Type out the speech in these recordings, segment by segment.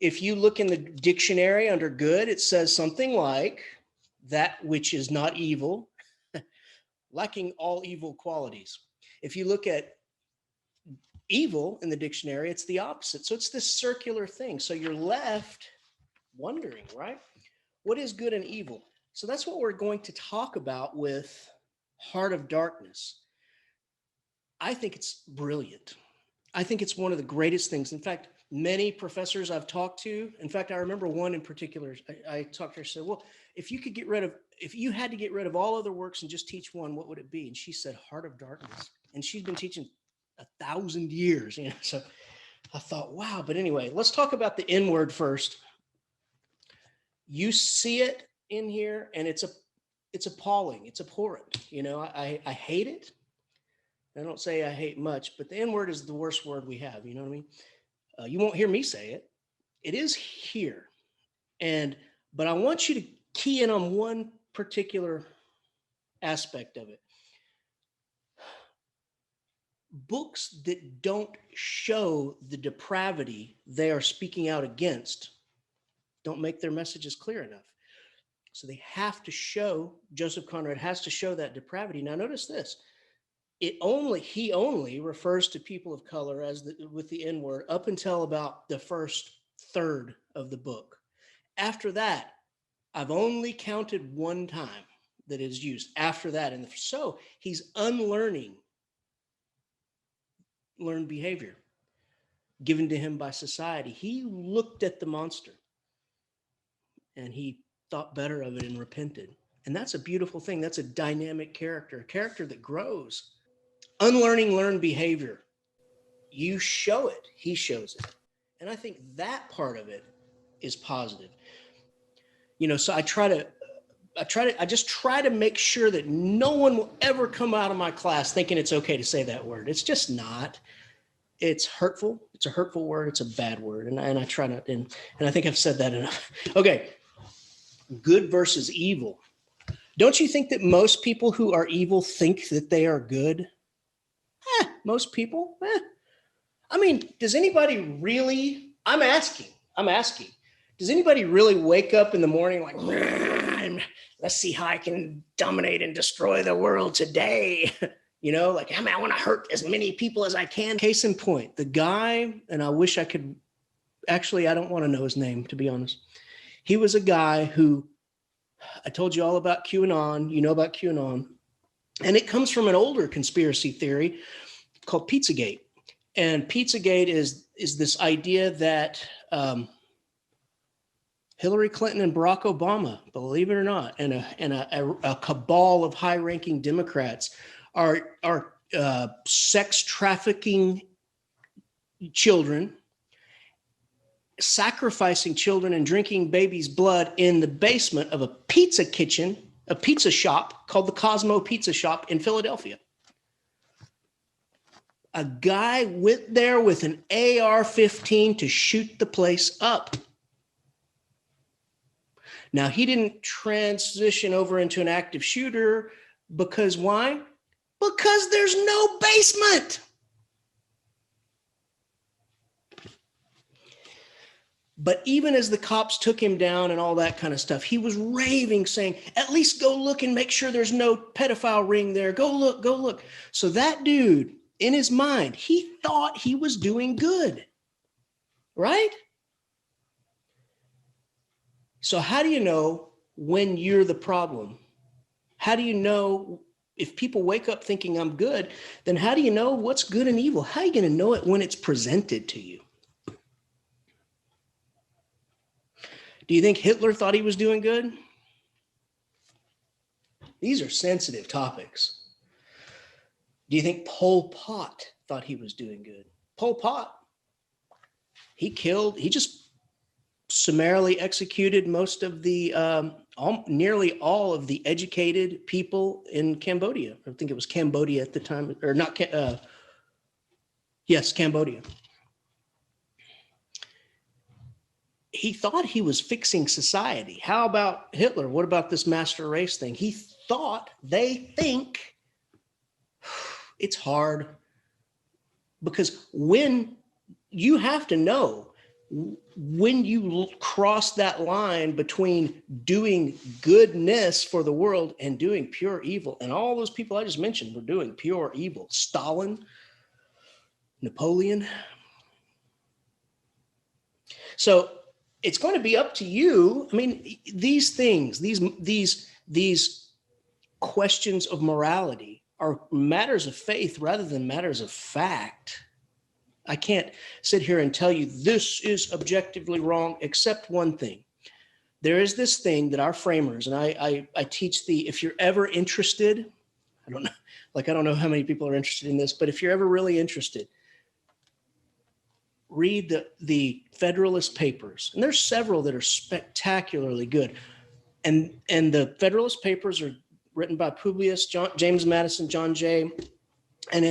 If you look in the dictionary under good, it says something like that which is not evil, lacking all evil qualities. If you look at evil in the dictionary, it's the opposite. So it's this circular thing. So you're left wondering, right? What is good and evil? So that's what we're going to talk about with Heart of Darkness. I think it's brilliant. I think it's one of the greatest things. In fact, many professors I've talked to, in fact, I remember one in particular, I talked to her, said, well, if you had to get rid of all other works and just teach one, what would it be? And she said, Heart of Darkness. And she's been teaching 1,000 years, so I thought, wow. But anyway, let's talk about the N word first. You see it in here and it's appalling. It's abhorrent. I hate it. I don't say I hate much, but the N word is the worst word we have. You know what I mean? You won't hear me say it. It is here. But I want you to key in on one particular aspect of it. Books that don't show the depravity they are speaking out against don't make their messages clear enough. So they have to show, Joseph Conrad has to show that depravity. Now notice this, he only refers to people of color with the N word up until about the first third of the book. After that, I've only counted one time that it is used after that. And so he's unlearning learned behavior given to him by society. He looked at the monster and he thought better of it and repented. And that's a beautiful thing. That's a dynamic character, a character that grows. Unlearning learned behavior. You show it, he shows it. And I think that part of it is positive. So I just try to make sure that no one will ever come out of my class thinking it's okay to say that word. It's just not. It's hurtful. It's a hurtful word. It's a bad word. And I try not, and I think I've said that enough. Okay. Good versus evil. Don't you think that most people who are evil think that they are good? Most people. I mean, does anybody really, I'm asking, does anybody really wake up in the morning like, let's see how I can dominate and destroy the world today? I want to hurt as many people as I can. Case in point, the guy, and I wish I could, actually, I don't want to know his name, to be honest. He was a guy who, I told you all about QAnon, you know about QAnon, and it comes from an older conspiracy theory called Pizzagate. And Pizzagate is this idea that Hillary Clinton and Barack Obama, believe it or not, and a cabal of high-ranking Democrats are sex trafficking children, sacrificing children and drinking babies' blood in the basement of a pizza kitchen, a pizza shop called the Cosmo Pizza Shop in Philadelphia. A guy went there with an AR-15 to shoot the place up. Now, he didn't transition over into an active shooter because why? Because there's no basement. But even as the cops took him down and all that kind of stuff, he was raving, saying, at least go look and make sure there's no pedophile ring there. Go look. So that dude, in his mind, he thought he was doing good, right? So how do you know when you're the problem? How do you know if people wake up thinking I'm good, then how do you know what's good and evil? How are you going to know it when it's presented to you? Do you think Hitler thought he was doing good? These are sensitive topics. Do you think Pol Pot thought he was doing good? Pol Pot, he just summarily executed most of the, nearly all of the educated people in Cambodia. I think it was Cambodia at the time, or not, yes, Cambodia. He thought he was fixing society. How about Hitler? What about this master race thing? They think it's hard because when you have to know when you cross that line between doing goodness for the world and doing pure evil, and all those people I just mentioned were doing pure evil, Stalin, Napoleon. So it's going to be up to you. I mean, these things, these questions of morality are matters of faith rather than matters of fact. I can't sit here and tell you this is objectively wrong, except one thing. There is this thing that our framers, and I teach if you're ever interested, I don't know how many people are interested in this, but if you're ever really interested, read the Federalist Papers. And there's several that are spectacularly good. And the Federalist Papers are written by Publius, James Madison, John Jay, and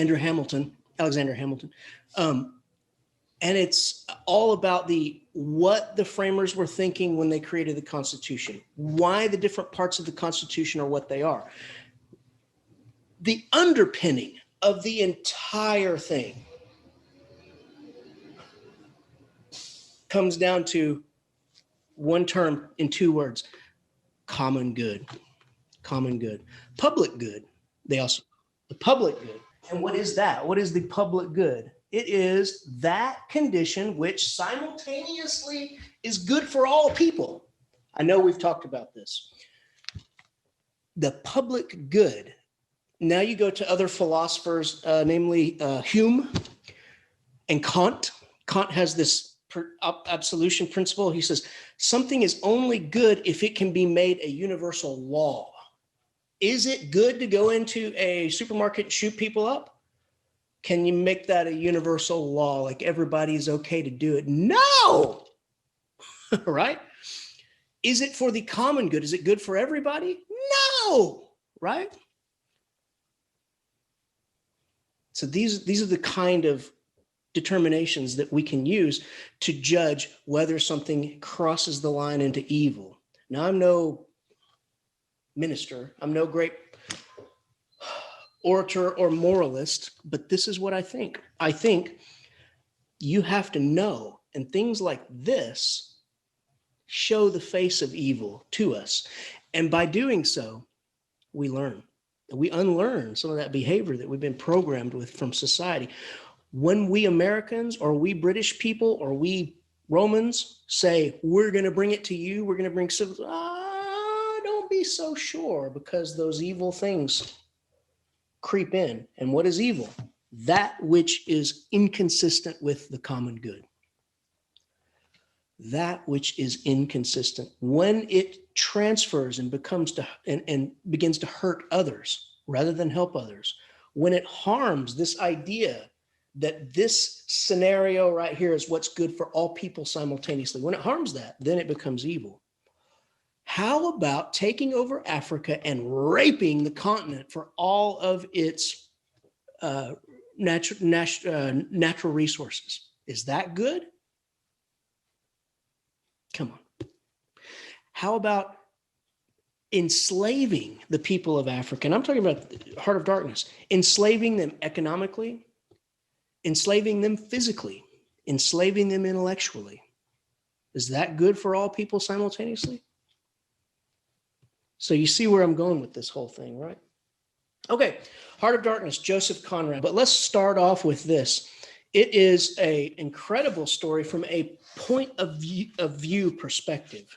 Alexander Hamilton. And it's all about what the framers were thinking when they created the Constitution, why the different parts of the Constitution are what they are. The underpinning of the entire thing comes down to one term in two words: common good. Common good. Public good. The public good. And what is that? What is the public good? It is that condition which simultaneously is good for all people. I know we've talked about this. The public good. Now you go to other philosophers, namely Hume and Kant. Kant has this absolution principle. He says, something is only good if it can be made a universal law. Is it good to go into a supermarket and shoot people up? Can you make that a universal law? Like everybody's okay to do it? No, right? Is it for the common good? Is it good for everybody? No, right? So these are the kind of determinations that we can use to judge whether something crosses the line into evil. Now, I'm no minister. I'm no great orator or moralist, but this is what I think. I think you have to know, and things like this show the face of evil to us. And by doing so, we learn. We unlearn some of that behavior that we've been programmed with from society. When we Americans or we British people or we Romans say, we're going to bring it to you, we're going to bring don't be so sure, because those evil things creep in. And what is evil? That which is inconsistent with the common good. That which is inconsistent. When it transfers and and begins to hurt others rather than help others. When it harms this idea that this scenario right here is what's good for all people simultaneously. When it harms that, then it becomes evil. How about taking over Africa and raping the continent for all of its natural resources? Is that good? Come on. How about enslaving the people of Africa? And I'm talking about Heart of Darkness. Enslaving them economically, enslaving them physically, enslaving them intellectually. Is that good for all people simultaneously? So you see where I'm going with this whole thing, right? Okay, Heart of Darkness, Joseph Conrad. But let's start off with this. It is an incredible story from a point of view perspective.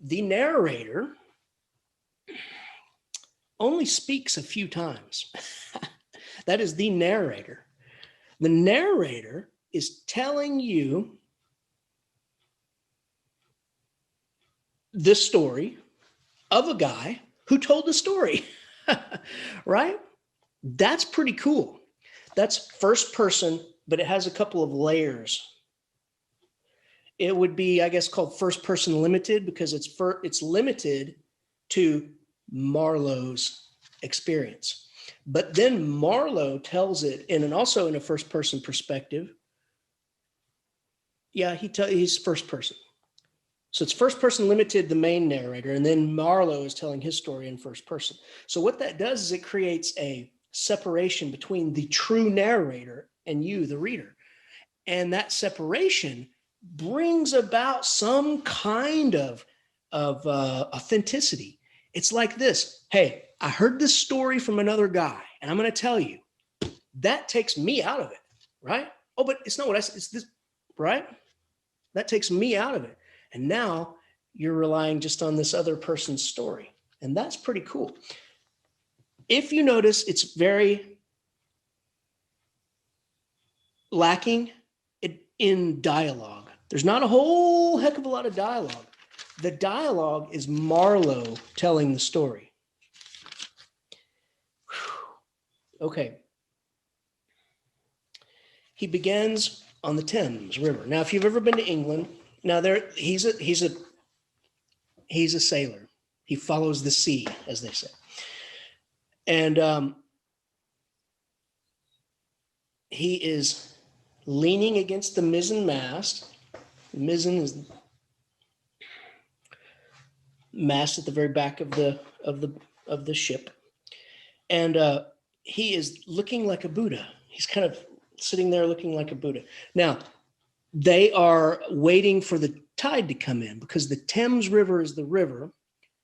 The narrator only speaks a few times. That is the narrator. The narrator is telling you the story of a guy who told the story, right? That's pretty cool. That's first person, but it has a couple of layers. It would be, I guess, called first person limited because it's limited to Marlowe's experience. But then Marlowe tells it also in a first person perspective. Yeah, he's first person. So it's first person limited, the main narrator, and then Marlowe is telling his story in first person. So what that does is it creates a separation between the true narrator and you, the reader. And that separation brings about some kind of authenticity. It's like this. Hey, I heard this story from another guy, and I'm going to tell you. That takes me out of it, right? Oh, but it's not what I said. It's this, right? That takes me out of it. And now you're relying just on this other person's story. And that's pretty cool. If you notice, it's very lacking in dialogue. There's not a whole heck of a lot of dialogue. The dialogue is Marlowe telling the story. Okay. He begins on the Thames River. Now, if you've ever been to England, now he's a sailor. He follows the sea, as they say. And he is leaning against the mizzen mast. The mizzen is mast at the very back of the ship, and he is looking like a Buddha. He's kind of sitting there looking like a Buddha. Now, they are waiting for the tide to come in because the Thames River is the river,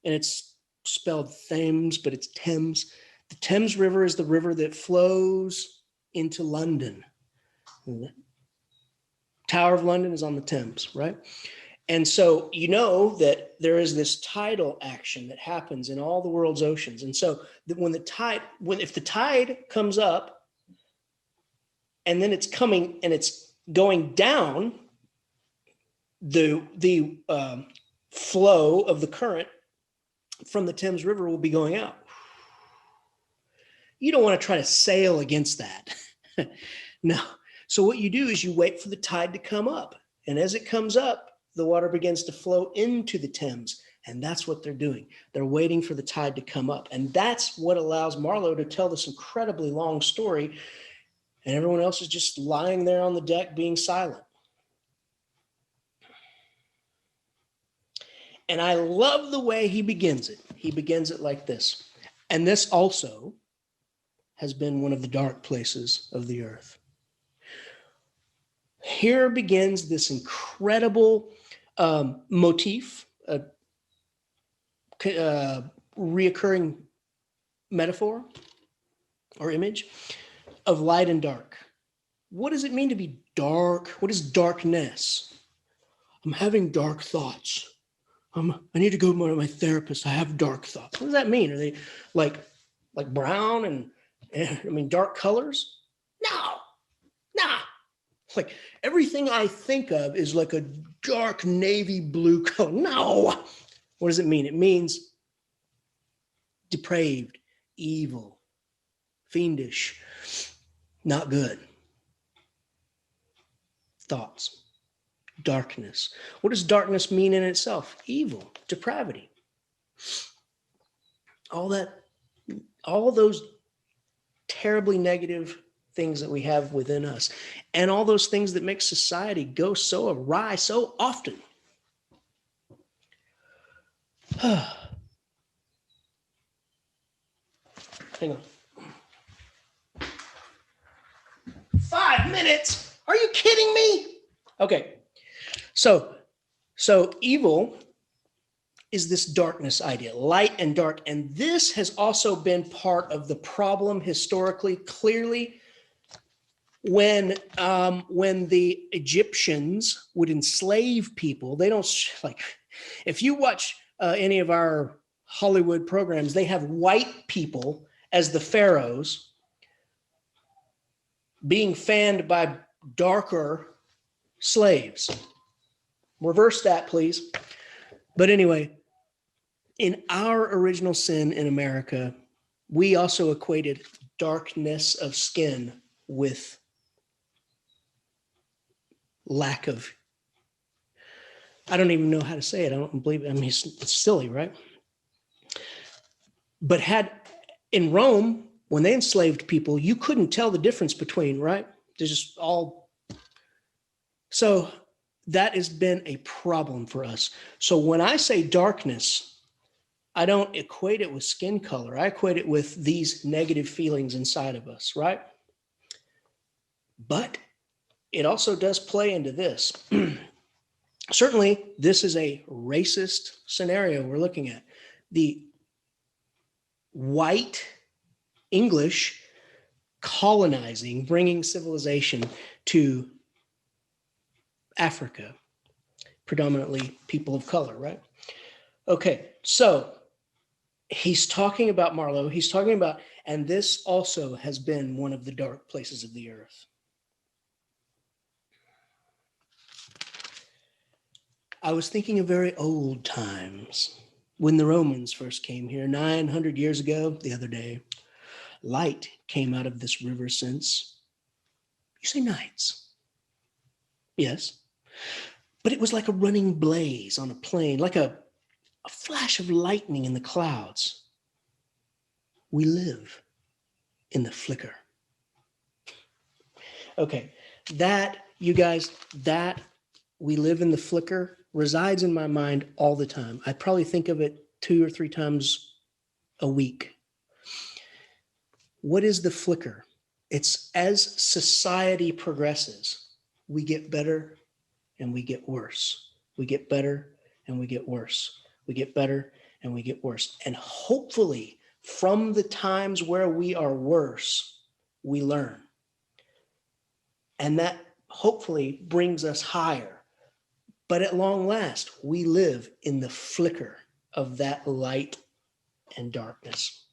and it's spelled Thames, but it's Thames. The Thames River is the river that flows into London. The Tower of London is on the Thames, right? And so you know that there is this tidal action that happens in all the world's oceans. And so if the tide comes up and then it's coming and it's going down, the flow of the current from the Thames River will be going out. You don't want to try to sail against that. No. So what you do is you wait for the tide to come up. And as it comes up, the water begins to flow into the Thames. And that's what they're doing. They're waiting for the tide to come up. And that's what allows Marlowe to tell this incredibly long story. And everyone else is just lying there on the deck being silent. And I love the way he begins it. He begins it like this. And this also has been one of the dark places of the earth. Here begins this incredible motif, reoccurring metaphor or image of light and dark. What does it mean to be dark? What is darkness? I'm having dark thoughts. I need to go to my therapist. I have dark thoughts. What does that mean? Are they like brown and dark colors? No. Like everything I think of is like a dark navy blue color. No. What does it mean? It means depraved, evil, fiendish, not good. Thoughts, darkness. What does darkness mean in itself? Evil, depravity. All those terribly negative things that we have within us, and all those things that make society go so awry so often. Hang on. 5 minutes? Are you kidding me? Okay. So evil is this darkness idea, light and dark. And this has also been part of the problem historically, clearly, when the Egyptians would enslave people. They don't, like, if you watch any of our Hollywood programs, they have white people as the pharaohs being fanned by darker slaves. Reverse that, please. But anyway, in our original sin in America, we also equated darkness of skin with lack of, I don't even know how to say it. I don't believe it. I mean, it's silly, right? But in Rome, when they enslaved people, you couldn't tell the difference between, right? They're just all. So that has been a problem for us. So when I say darkness, I don't equate it with skin color. I equate it with these negative feelings inside of us, right? But it also does play into this. Certainly, this is a racist scenario we're looking at. The white English colonizing, bringing civilization to Africa, predominantly people of color, right? Okay, so he's talking about Marlowe. He's talking about, and this also has been one of the dark places of the earth. I was thinking of very old times when the Romans first came here 900 years ago the other day. Light came out of this river since, you say nights. Yes. But it was like a running blaze on a plain, like a flash of lightning in the clouds. We live in the flicker. Okay, that, you guys, that we live in the flicker resides in my mind all the time. I probably think of it 2 or 3 times a week. What is the flicker? It's as society progresses, we get better and we get worse. We get better and we get worse. We get better and we get worse. And hopefully from the times where we are worse, we learn. And that hopefully brings us higher. But at long last, we live in the flicker of that light and darkness.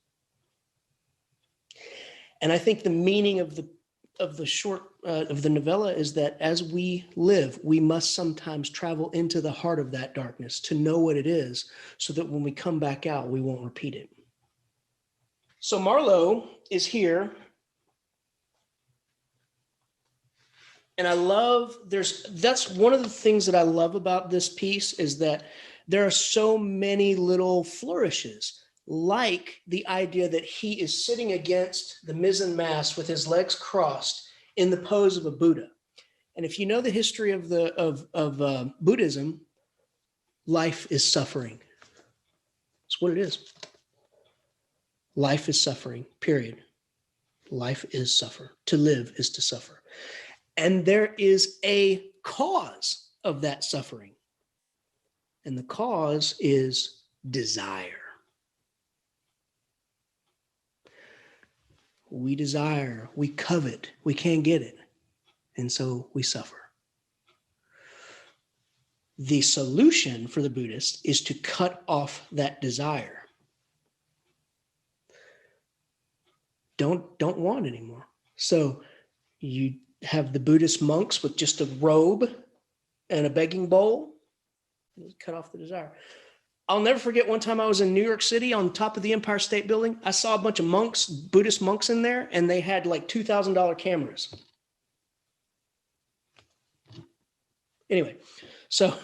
And I think the meaning of the short of the novella is that as we live, we must sometimes travel into the heart of that darkness to know what it is, so that when we come back out, we won't repeat it. So Marlowe is here. And that's one of the things that I love about this piece, is that there are so many little flourishes, like the idea that he is sitting against the mizzen-mast with his legs crossed in the pose of a Buddha. And if you know the history of Buddhism, life is suffering. That's what it is. Life is suffering, period. Life is suffer. To live is to suffer. And there is a cause of that suffering. And the cause is desire. We desire, we covet, we can't get it. And so we suffer. The solution for the Buddhist is to cut off that desire. Don't want anymore. So you have the Buddhist monks with just a robe and a begging bowl. Cut off the desire. I'll never forget one time I was in New York City on top of the Empire State Building. I saw a bunch of monks, Buddhist monks in there, and they had like $2,000 cameras. Anyway, so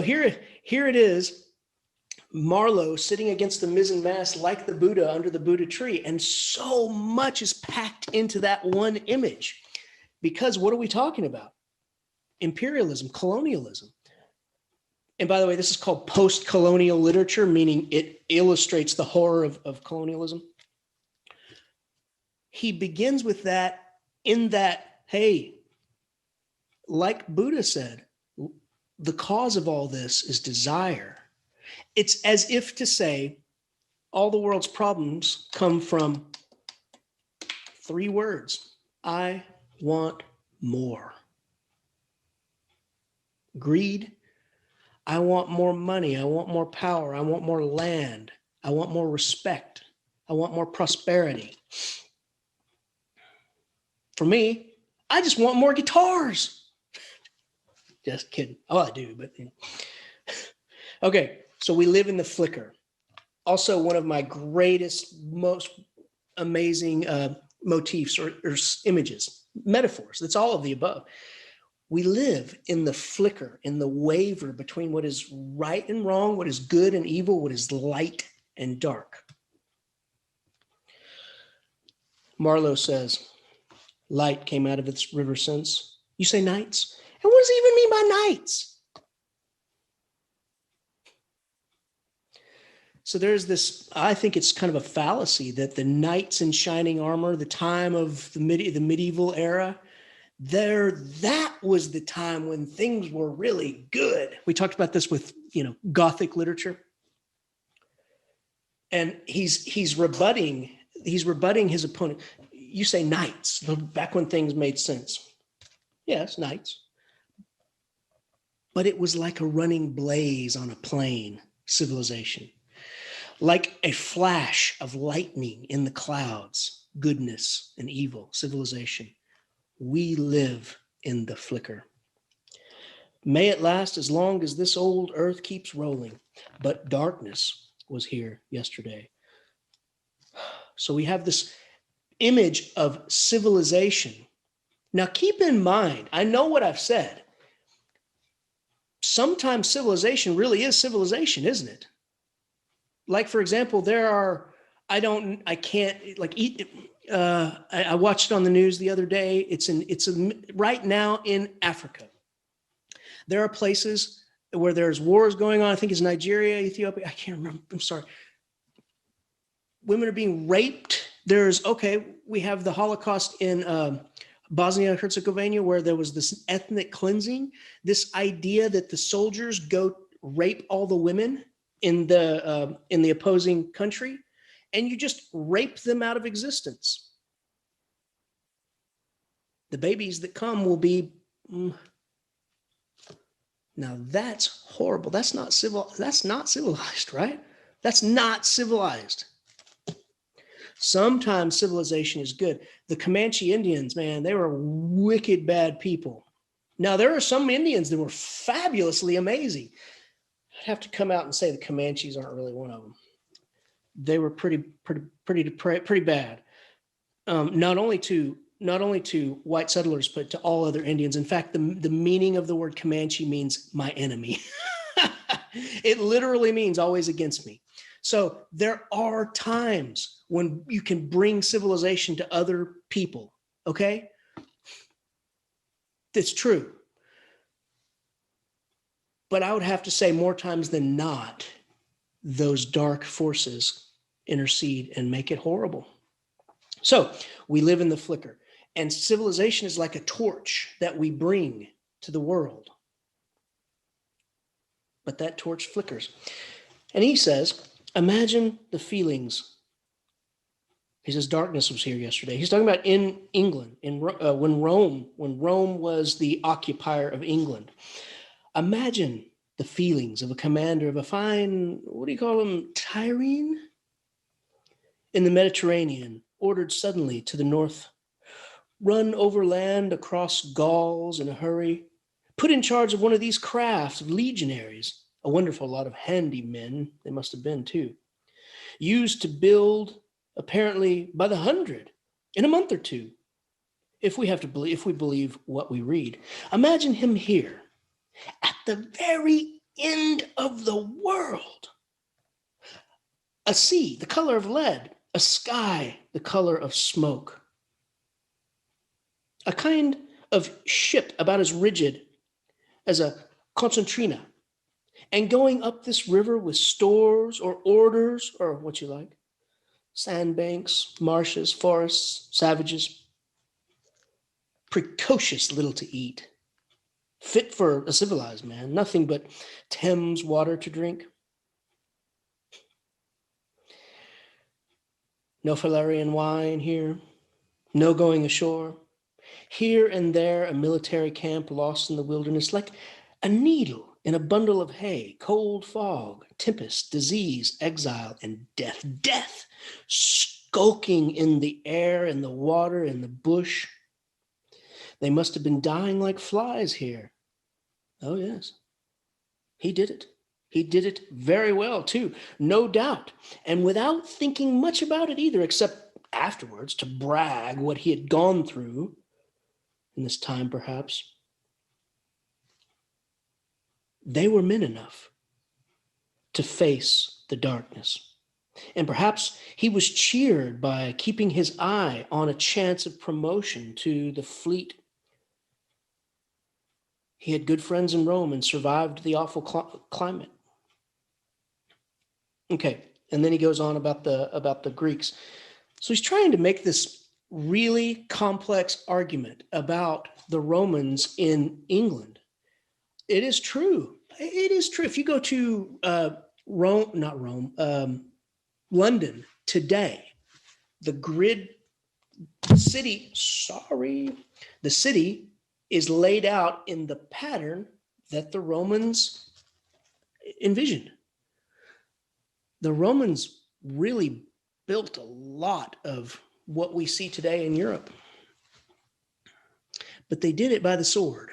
here it is, Marlowe sitting against the mizzen-mast like the Buddha under the Buddha tree, and so much is packed into that one image. Because what are we talking about? Imperialism, colonialism. And by the way, this is called post-colonial literature, meaning it illustrates the horror of colonialism. He begins with that, in that, hey, like Buddha said, the cause of all this is desire. It's as if to say, all the world's problems come from 3 words. I want more. Greed. I want more money. I want more power. I want more land. I want more respect. I want more prosperity. For me, I just want more guitars. Just kidding. Oh, I do, but okay. So we live in the flicker. Also, one of my greatest, most amazing motifs or images, metaphors. That's all of the above. We live in the flicker, in the waver between what is right and wrong, what is good and evil, what is light and dark. Marlowe says, light came out of its river since. You say nights? And what does he even mean by nights? So there's this, I think it's kind of a fallacy that the knights in shining armor, the time of the medieval era, that was the time when things were really good. We talked about this with, Gothic literature. And he's rebutting his opponent. You say knights, back when things made sense. Yes, knights. But it was like a running blaze on a plain, civilization. Like a flash of lightning in the clouds, goodness and evil, civilization. We live in the flicker. May it last as long as this old earth keeps rolling. But darkness was here yesterday. So we have this image of civilization. Now keep in mind, I know what I've said. Sometimes civilization really is civilization, isn't it? Like, for example, I watched it on the news the other day. It's right now in Africa. There are places where there's wars going on. I think it's Nigeria, Ethiopia. I can't remember. I'm sorry. Women are being raped. We have the Holocaust in Bosnia and Herzegovina, where there was this ethnic cleansing, this idea that the soldiers go rape all the women in the opposing country, and you just rape them out of existence. The babies that come will be. Now that's horrible. That's not civilized, right? That's not civilized. Sometimes civilization is good. The Comanche Indians, man, they were wicked bad people. Now, there are some Indians that were fabulously amazing. I'd have to come out and say the Comanches aren't really one of them. They were pretty bad. Not only to white settlers, but to all other Indians. In fact, the meaning of the word Comanche means my enemy. It literally means always against me. So there are times when you can bring civilization to other people, okay? That's true. But I would have to say more times than not, those dark forces intercede and make it horrible. So we live in the flicker, and civilization is like a torch that we bring to the world. But that torch flickers. And he says, imagine the feelings. He says darkness was here yesterday. He's talking about in England, when Rome was the occupier of England. Imagine the feelings of a commander of a fine, what do you call them, Tyrene? In the Mediterranean, ordered suddenly to the north, run overland across Gauls in a hurry, put in charge of one of these crafts of legionaries, a wonderful lot of handy men they must have been too, used to build apparently by the 100 in a month or two, if we believe what we read. Imagine him here at the very end of the world. A sea, the color of lead, a sky, the color of smoke. A kind of ship about as rigid as a concertina, and going up this river with stores or orders or what you like, sandbanks, marshes, forests, savages, precocious little to eat, fit for a civilized man, nothing but Thames water to drink. No Falernian wine here, no going ashore. Here and there, a military camp lost in the wilderness, like a needle in a bundle of hay, cold fog, tempest, disease, exile, and death. Death skulking in the air, in the water, in the bush. They must have been dying like flies here. Oh, yes. He did it. He did it very well, too, no doubt. And without thinking much about it either, except afterwards to brag what he had gone through in this time, perhaps. They were men enough to face the darkness. And perhaps he was cheered by keeping his eye on a chance of promotion to the fleet. He had good friends in Rome and survived the awful climate. Okay, and then he goes on about the Greeks. So he's trying to make this really complex argument about the Romans in England. It is true. It is true. If you go to London today, the city is laid out in the pattern that the Romans envisioned. The Romans really built a lot of what we see today in Europe, but they did it by the sword.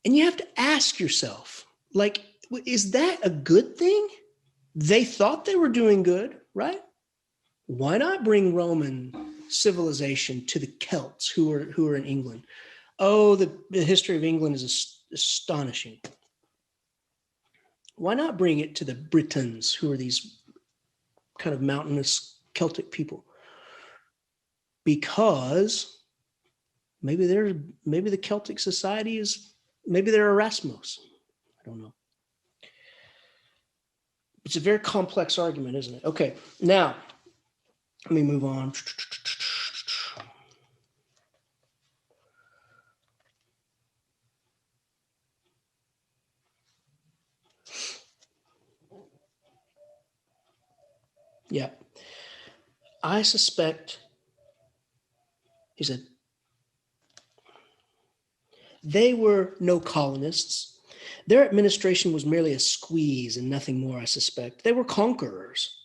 And you have to ask yourself, like, is that a good thing? They thought they were doing good, right? Why not bring Roman civilization to the Celts who are in England? Oh, the history of England is astonishing. Why not bring it to the Britons, who are these kind of mountainous Celtic people? Because maybe the Celtic society maybe they're Erasmus. I don't know. It's a very complex argument, isn't it? Okay, now let me move on. Yeah. I suspect, he said, they were no colonists. Their administration was merely a squeeze and nothing more, I suspect. They were conquerors.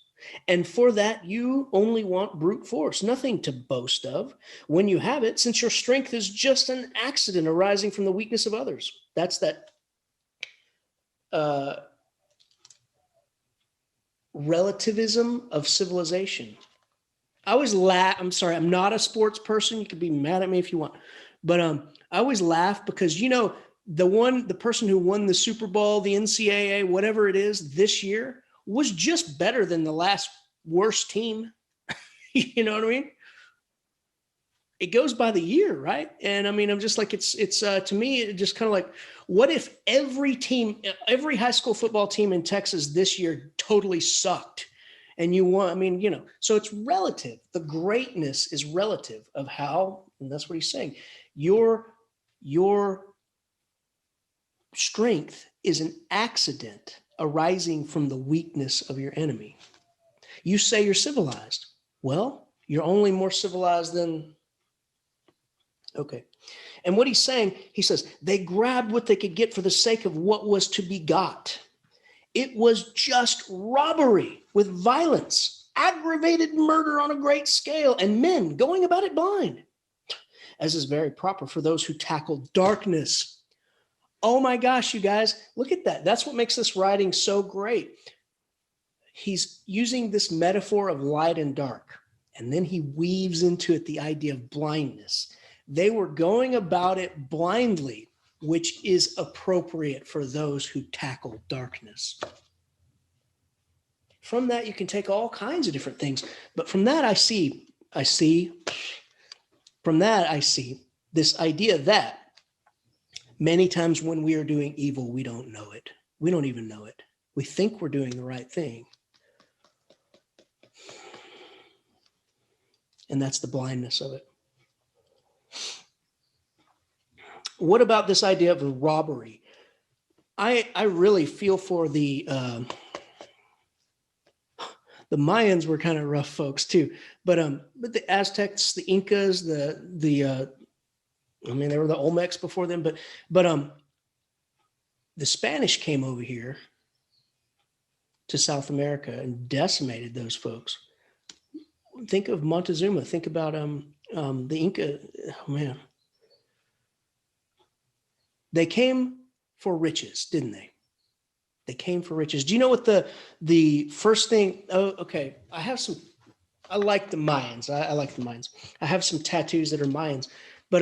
And for that, you only want brute force, nothing to boast of when you have it, since your strength is just an accident arising from the weakness of others. That's that relativism of civilization. I always laugh. I'm sorry, I'm not a sports person. You can be mad at me if you want. But I always laugh because, the person who won the Super Bowl, the NCAA, whatever it is this year, was just better than the last worst team. You know what I mean? It goes by the year, right? And I mean, I'm just like, it's to me, it just kind of like, what if every high school football team in Texas this year totally sucked? And so it's relative. The greatness is relative of how, and that's what he's saying. Your strength is an accident arising from the weakness of your enemy. You say you're civilized. Well, you're only more civilized than, okay. And what he's saying, he says, they grabbed what they could get for the sake of what was to be got. It was just robbery with violence, aggravated murder on a great scale, and men going about it blind, as is very proper for those who tackle darkness. Oh my gosh, you guys, look at that. That's what makes this writing so great. He's using this metaphor of light and dark, and then he weaves into it the idea of blindness. They were going about it blindly, which is appropriate for those who tackle darkness. From that, you can take all kinds of different things. But from that, I see this idea that many times when we are doing evil, we don't know it. We don't even know it. We think we're doing the right thing. And that's the blindness of it. What about this idea of robbery? I really feel for the Mayans were kind of rough folks too, but the Aztecs, the Incas, they were the Olmecs before them, but the Spanish came over here to South America and decimated those folks. Think of Montezuma. Think about the Inca. Oh man, they came for riches, didn't they? They came for riches. Do you know what the first thing? Oh, okay. I like the Mayans. I like the Mayans. I have some tattoos that are Mayans, but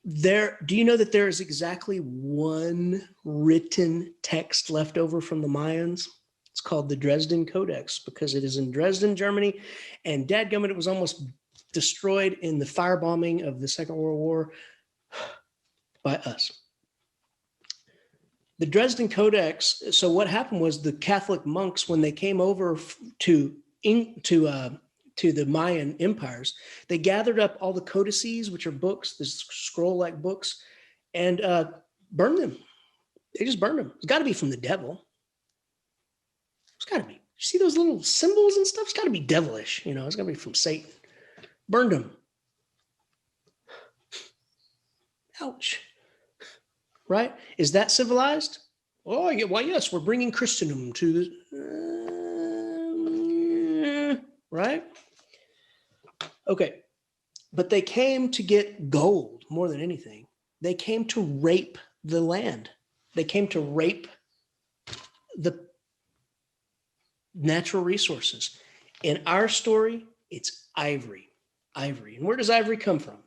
do you know that there is exactly one written text left over from the Mayans? It's called the Dresden Codex because it is in Dresden, Germany, and dadgummit, it was almost destroyed in the firebombing of the Second World War by us. The Dresden Codex, so what happened was the Catholic monks, when they came over to to the Mayan empires, they gathered up all the codices, which are books, the scroll-like books, and burned them. They just burned them. It's got to be from the devil. It's got to be. You see those little symbols and stuff? It's got to be devilish. You know, it's got to be from Satan. Burned them. Ouch. Right? Is that civilized? Oh, yeah. Why, yes, we're bringing Christendom to the... right? Okay. But they came to get gold more than anything. They came to rape the land. They came to rape the natural resources. In our story, it's ivory. Ivory. And where does ivory come from?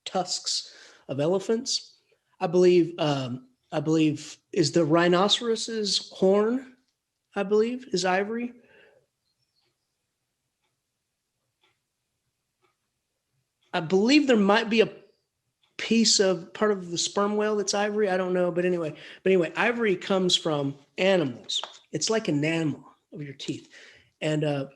Tusks of elephants. I believe is the rhinoceros's horn, I believe, is ivory. I believe there might be a piece of part of the sperm whale that's ivory. I don't know, but anyway, ivory comes from animals. It's like enamel of your teeth, and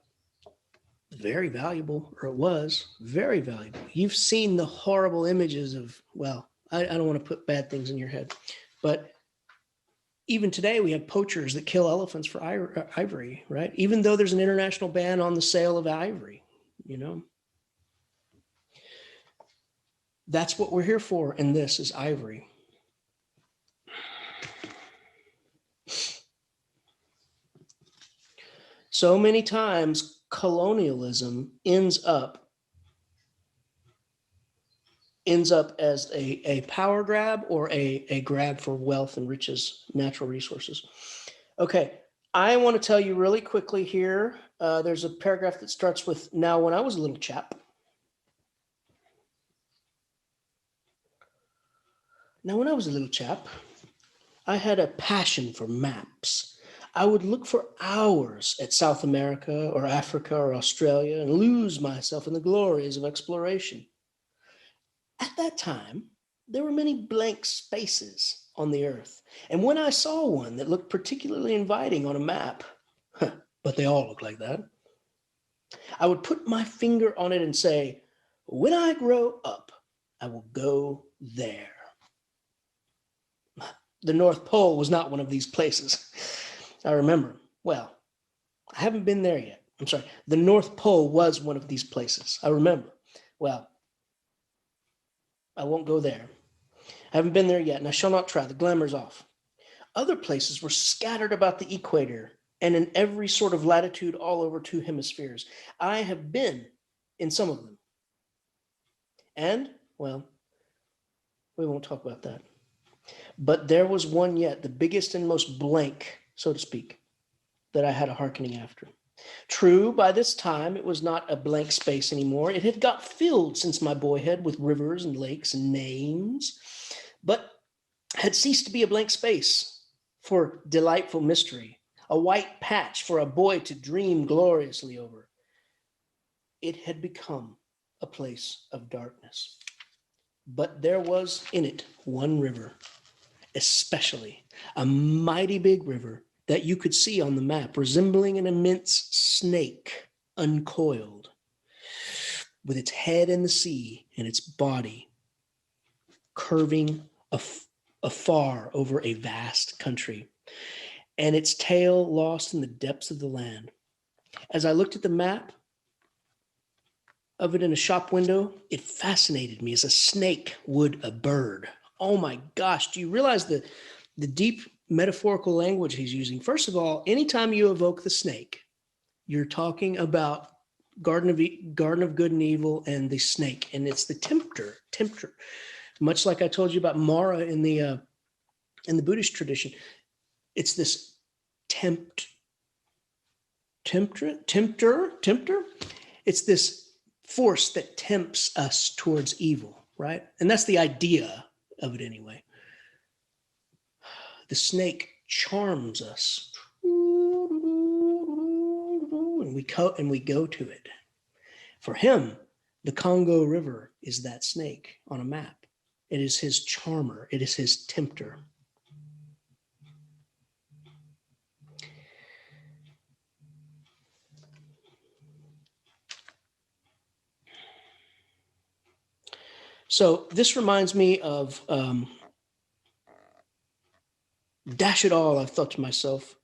very valuable, or it was very valuable. You've seen the horrible images of, well, I don't want to put bad things in your head, but even today we have poachers that kill elephants for ivory, right? Even though there's an international ban on the sale of ivory, you know. That's what we're here for, and this is ivory. So many times colonialism ends up as a power grab or a grab for wealth and riches, natural resources. Okay, I want to tell you really quickly here, there's a paragraph that starts with, now when I was a little chap, I had a passion for maps. I would look for hours at South America or Africa or Australia and lose myself in the glories of exploration. At that time, there were many blank spaces on the earth. And when I saw one that looked particularly inviting on a map, but they all look like that, I would put my finger on it and say, when I grow up, I will go there. The North Pole was not one of these places. I remember. Well, I haven't been there yet. I'm sorry. The North Pole was one of these places. I remember. Well, I won't go there. I haven't been there yet, and I shall not try. The glamour's off. Other places were scattered about the equator and in every sort of latitude all over 2 hemispheres. I have been in some of them. And, well, we won't talk about that. But there was one yet, the biggest and most blank, so to speak, that I had a hearkening after. True, by this time, it was not a blank space anymore. It had got filled since my boyhood with rivers and lakes and names, but had ceased to be a blank space for delightful mystery, a white patch for a boy to dream gloriously over. It had become a place of darkness. But there was in it one river, especially a mighty big river that you could see on the map, resembling an immense snake uncoiled, with its head in the sea and its body curving afar over a vast country, and its tail lost in the depths of the land. As I looked at the map of it in a shop window, it fascinated me as a snake would a bird. Oh my gosh, do you realize the deep metaphorical language he's using? First of all, anytime you evoke the snake, you're talking about Garden of Good and Evil and the snake, and it's the tempter. Much like I told you about Mara in the Buddhist tradition, it's this tempter. It's this force that tempts us towards evil, right? And that's the idea of it anyway. The snake charms us, and we go to it. For him, the Congo River is that snake on a map. It is his charmer. It is his tempter. So this reminds me of dash it all, I've thought to myself.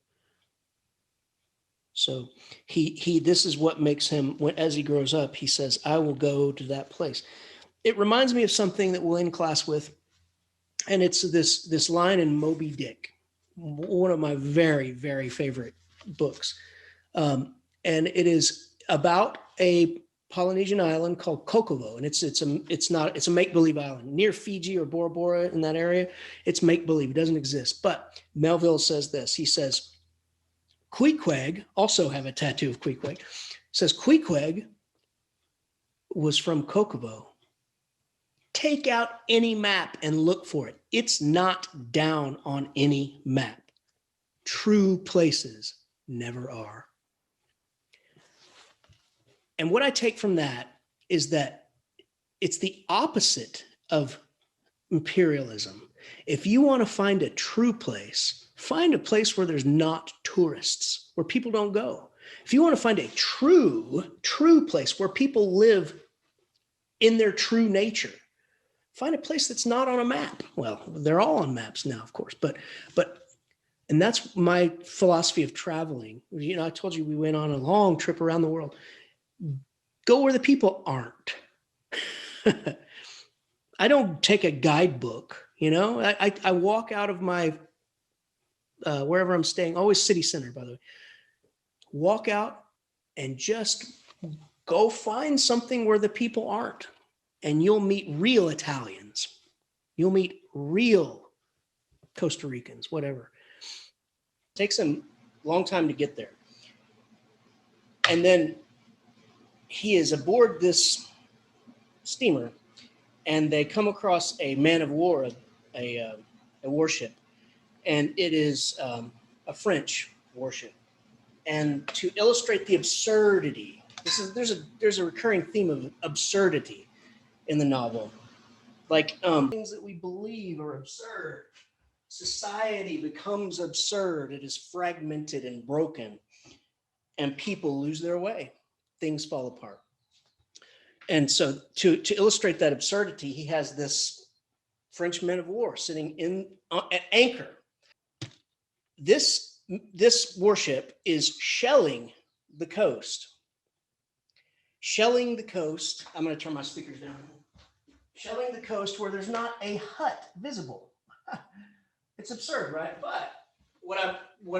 So this is what makes him, as he grows up, he says, I will go to that place. It reminds me of something that we'll end class with, and it's this line in Moby Dick, one of my very, very favorite books. And it is about a Polynesian island called Kokovo, and it's a make-believe island near Fiji or Bora Bora in that area. It's make-believe, it doesn't exist. But Melville says this. He says, Queequeg, also have a tattoo of Queequeg, says Queequeg was from Kokovo. Take out any map and look for it. It's not down on any map. True places never are. And what I take from that is that it's the opposite of imperialism. If you want to find a true place, find a place where there's not tourists, where people don't go. If you want to find a true place where people live in their true nature, find a place that's not on a map. Well, they're all on maps now, of course, but and that's my philosophy of traveling. You know, I told you we went on a long trip around the world. Go where the people aren't. I don't take a guidebook, you know. I walk out of my wherever I'm staying, always city center, by the way. Walk out and just go find something where the people aren't, and you'll meet real Italians. You'll meet real Costa Ricans, whatever. It takes them a long time to get there. And then he is aboard this steamer, and they come across a man of war, a warship, and it is a French warship. And to illustrate the absurdity, there's a recurring theme of absurdity in the novel. Like things that we believe are absurd. Society becomes absurd. It is fragmented and broken, and people lose their way. Things fall apart. And so to illustrate that absurdity, he has this French man of war sitting at anchor. This warship is shelling the coast. Shelling the coast. I'm going to turn my speakers down. Shelling the coast where there's not a hut visible. It's absurd, right? But what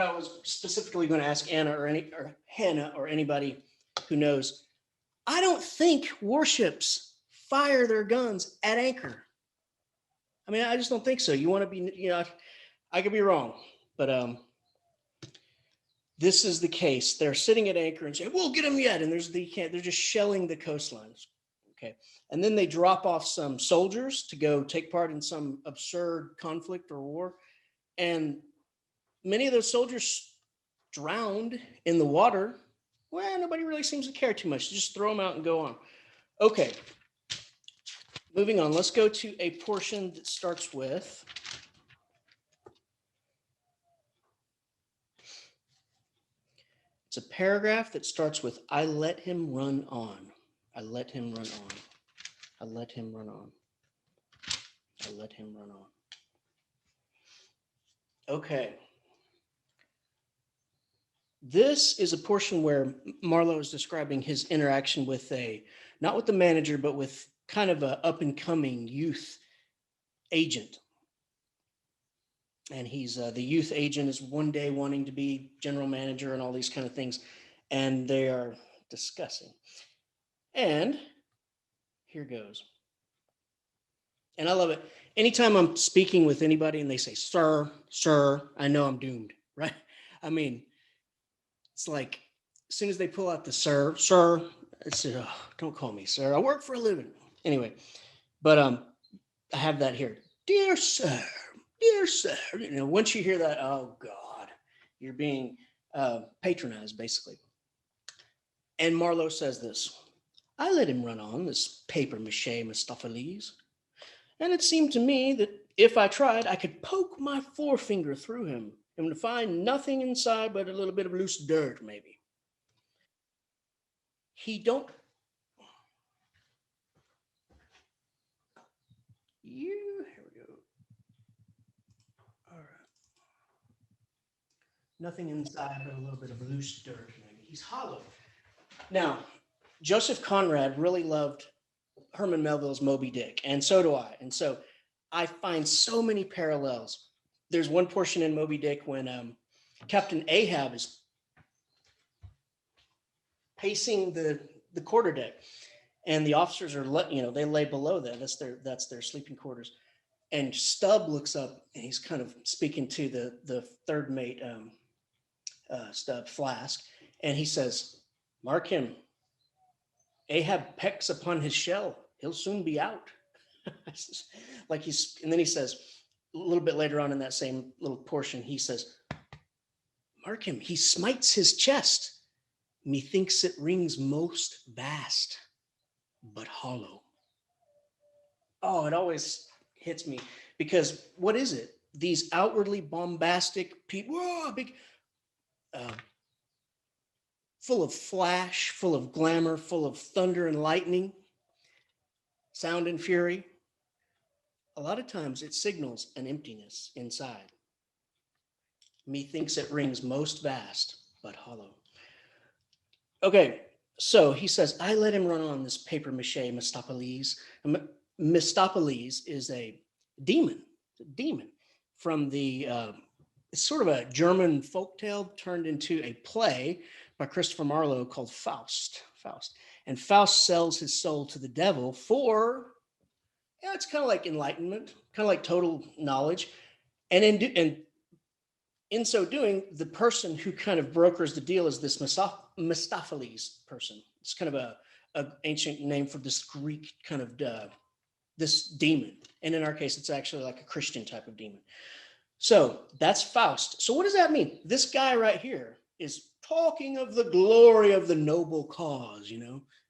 I was specifically going to ask Anna or Hannah or anybody who knows, I don't think warships fire their guns at anchor. I mean, I just don't think so. You want to be, you know, I could be wrong, but this is the case. They're sitting at anchor and say, "We'll get them yet," and they're just shelling the coastlines. Okay, and then they drop off some soldiers to go take part in some absurd conflict or war, and many of those soldiers drowned in the water. Well, nobody really seems to care too much. Just throw them out and go on. Okay, moving on. Let's go to a portion that starts with it's a paragraph that starts with, I let him run on. I let him run on. I let him run on. I let him run on. Okay. This is a portion where Marlowe is describing his interaction with not with the manager, but with kind of a up and coming youth agent. And he's the youth agent is one day wanting to be general manager and all these kind of things. And they are discussing. And here goes. And I love it. Anytime I'm speaking with anybody and they say, sir, I know I'm doomed, right? I mean, it's like, as soon as they pull out the sir, it's, oh, don't call me sir. I work for a living. Anyway, but I have that here. Dear sir. You know, once you hear that, oh God, you're being patronized, basically. And Marlowe says this, I let him run on, this paper mache Mephistopheles. And it seemed to me that if I tried, I could poke my forefinger through him and to find nothing inside but a little bit of loose dirt, maybe. He don't. Here we go. All right. Nothing inside but a little bit of loose dirt, maybe. He's hollow. Now, Joseph Conrad really loved Herman Melville's Moby Dick, and so do I. And so I find so many parallels. There's one portion in Moby Dick when Captain Ahab is pacing the quarterdeck, and the officers are they lay below that. That's their sleeping quarters. And Stubb looks up, and he's kind of speaking to the third mate, Stubb Flask, and he says, "Mark him. Ahab pecks upon his shell. He'll soon be out." And then he says, a little bit later on in that same little portion, he says, "Mark him. He smites his chest. Methinks it rings most vast, but hollow." Oh, it always hits me because what is it? These outwardly bombastic people, big, full of flash, full of glamour, full of thunder and lightning, sound and fury. A lot of times it signals an emptiness inside. Methinks it rings most vast, but hollow. Okay, so he says, I let him run on this paper mache Mephistopheles. Mephistopheles is a demon from the, it's sort of a German folktale turned into a play by Christopher Marlowe called Faust. And Faust sells his soul to the devil for, it's kind of like enlightenment, kind of like total knowledge. And in so doing, the person who kind of brokers the deal is this Mephistopheles person. It's kind of a ancient name for this Greek kind of this demon. And in our case, it's actually like a Christian type of demon. So that's Faust. So what does that mean? This guy right here is talking of the glory of the noble cause,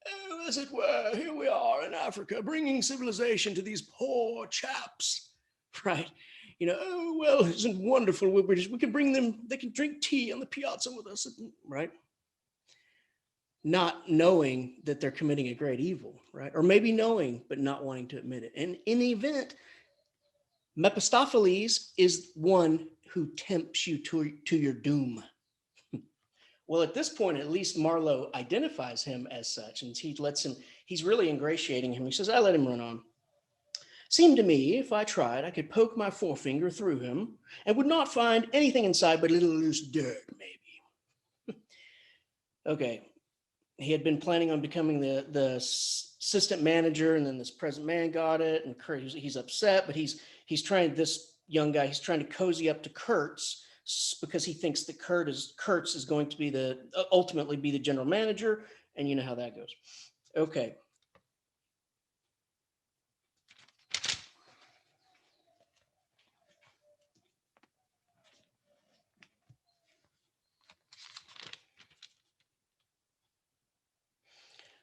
Oh, as it were, here we are in Africa, bringing civilization to these poor chaps, right? Oh, well, isn't wonderful? We can bring them, they can drink tea on the piazza with us, right? Not knowing that they're committing a great evil, right? Or maybe knowing, but not wanting to admit it. And in the event, Mephistopheles is one who tempts you to your doom. Well, at this point, at least Marlowe identifies him as such, and he's really ingratiating him. He says, I let him run on. Seemed to me, if I tried, I could poke my forefinger through him and would not find anything inside but a little loose dirt, maybe. Okay. He had been planning on becoming the assistant manager, and then this present man got it, and he's upset, but he's trying, this young guy, he's trying to cozy up to Kurtz because he thinks that Kurtz is going to ultimately be the general manager, and you know how that goes. Okay.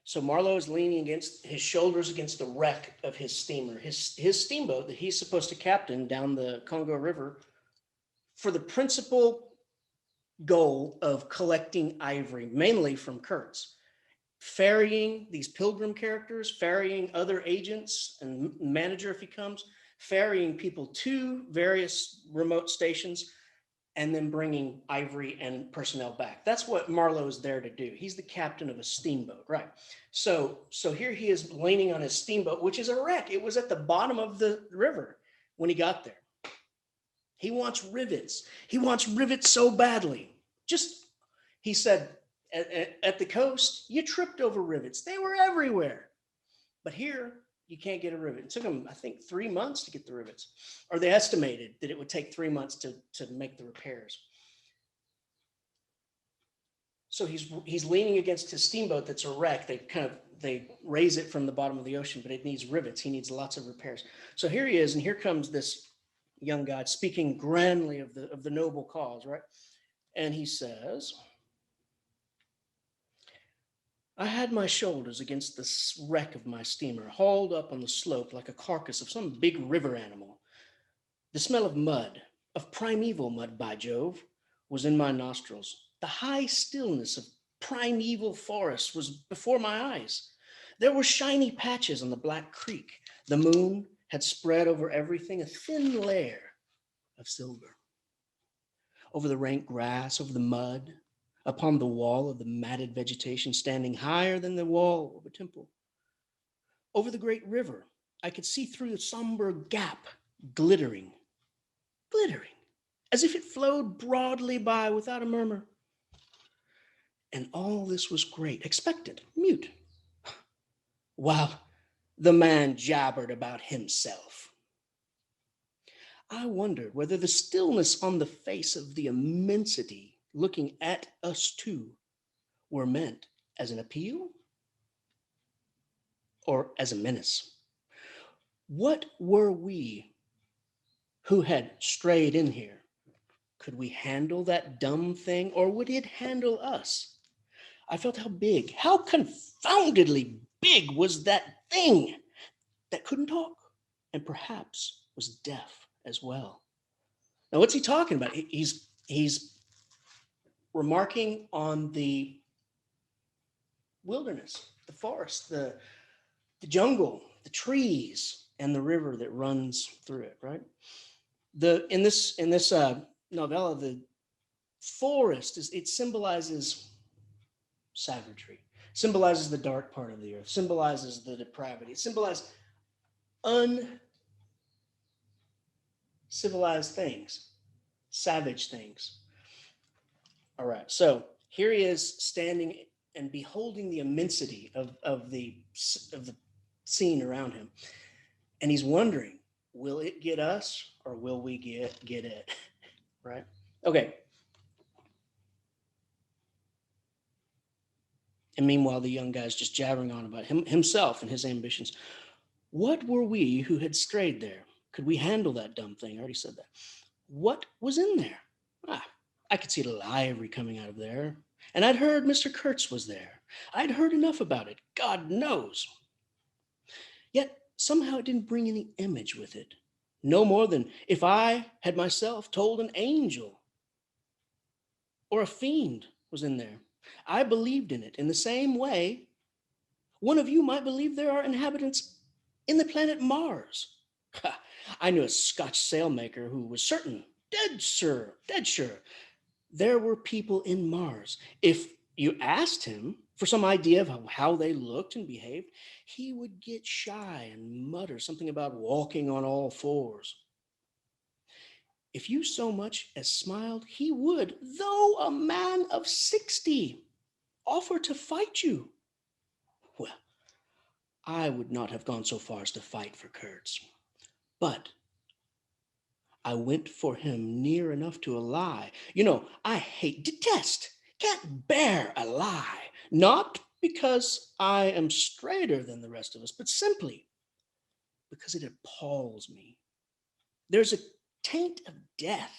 So Marlowe is leaning against his shoulders against the wreck of his steamer, his steamboat that he's supposed to captain down the Congo River for the principal goal of collecting ivory, mainly from Kurtz, ferrying these pilgrim characters, ferrying other agents and manager if he comes, ferrying people to various remote stations, and then bringing ivory and personnel back. That's what Marlowe is there to do. He's the captain of a steamboat, right? So here he is leaning on his steamboat, which is a wreck. It was at the bottom of the river when he got there. He wants rivets. He wants rivets so badly. He said, at the coast, you tripped over rivets. They were everywhere. But here, you can't get a rivet. It took him, I think, 3 months to get the rivets. Or they estimated that it would take 3 months to make the repairs. So he's leaning against his steamboat that's a wreck. They raise it from the bottom of the ocean, but it needs rivets. He needs lots of repairs. So here he is, and here comes this young god speaking grandly of the noble cause, right? And he says, I had my shoulders against the wreck of my steamer, hauled up on the slope like a carcass of some big river animal. The smell of mud, of primeval mud, by Jove, was in my nostrils. The high stillness of primeval forests was before my eyes. There were shiny patches on the black creek. The moon had spread over everything a thin layer of silver. Over the rank grass, over the mud, upon the wall of the matted vegetation standing higher than the wall of a temple. Over the great river, I could see through the somber gap, glittering, as if it flowed broadly by without a murmur. And all this was great, expected, mute, while the man jabbered about himself. I wondered whether the stillness on the face of the immensity looking at us two were meant as an appeal or as a menace. What were we who had strayed in here? Could we handle that dumb thing, or would it handle us? I felt how big, how confoundedly big was that thing that couldn't talk and perhaps was deaf as well. Now, what's he talking about? He's remarking on the wilderness, the forest, the jungle, the trees, and the river that runs through it, right? In this novella, the forest it symbolizes savagery, symbolizes the dark part of the earth, symbolizes the depravity, symbolizes uncivilized things, savage things. All right, so here he is standing and beholding the immensity of the scene around him, and he's wondering, will it get us or will we get it? Right? Okay. And meanwhile, the young guy's just jabbering on about himself and his ambitions. What were we who had strayed there? Could we handle that dumb thing? I already said that. What was in there? I could see the library coming out of there. And I'd heard Mr. Kurtz was there. I'd heard enough about it, God knows. Yet somehow it didn't bring any image with it. No more than if I had myself told an angel or a fiend was in there. I believed in it in the same way one of you might believe there are inhabitants in the planet Mars. I knew a Scotch sailmaker who was certain, dead sure, there were people in Mars. If you asked him for some idea of how they looked and behaved, he would get shy and mutter something about walking on all fours. If you so much as smiled, he would, though a man of 60, offer to fight you. Well, I would not have gone so far as to fight for Kurtz, but I went for him near enough to a lie. You know, I detest, can't bear a lie. Not because I am straighter than the rest of us, but simply because it appalls me. There's a taint of death,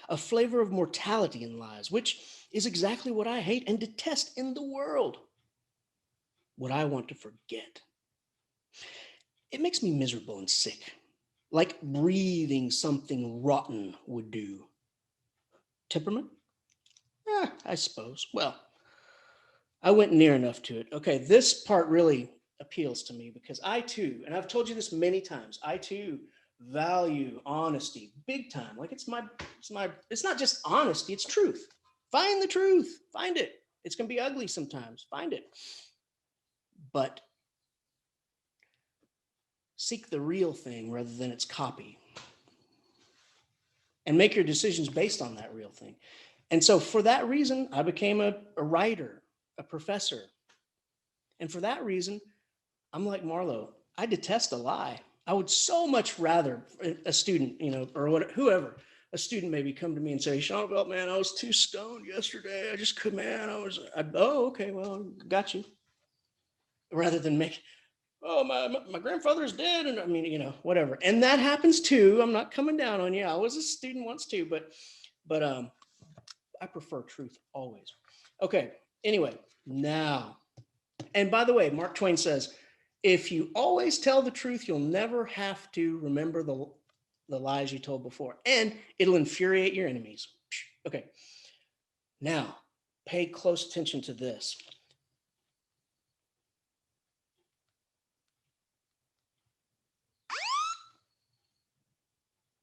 a flavor of mortality in lies, which is exactly what I hate and detest in the world. What I want to forget. It makes me miserable and sick, like breathing something rotten would do. Temperament? I suppose. Well, I went near enough to it. Okay, this part really appeals to me because I too, and I've told you this many times, I too value honesty big time. Like it's not just honesty, it's truth. Find the truth, find it. It's going to be ugly sometimes, find it. But seek the real thing rather than its copy. And make your decisions based on that real thing. And so for that reason, I became a writer, a professor. And for that reason, I'm like Marlowe. I detest a lie. I would so much rather a student, or whoever, a student maybe come to me and say, Shanafelt, man, I was too stoned yesterday. I just couldn't, man. Oh, okay, well, got you. Rather than my grandfather's dead. And whatever. And that happens too. I'm not coming down on you. I was a student once too, but I prefer truth always. Okay. Anyway, now, and by the way, Mark Twain says, if you always tell the truth, you'll never have to remember the lies you told before, and it'll infuriate your enemies. Okay. Now, pay close attention to this.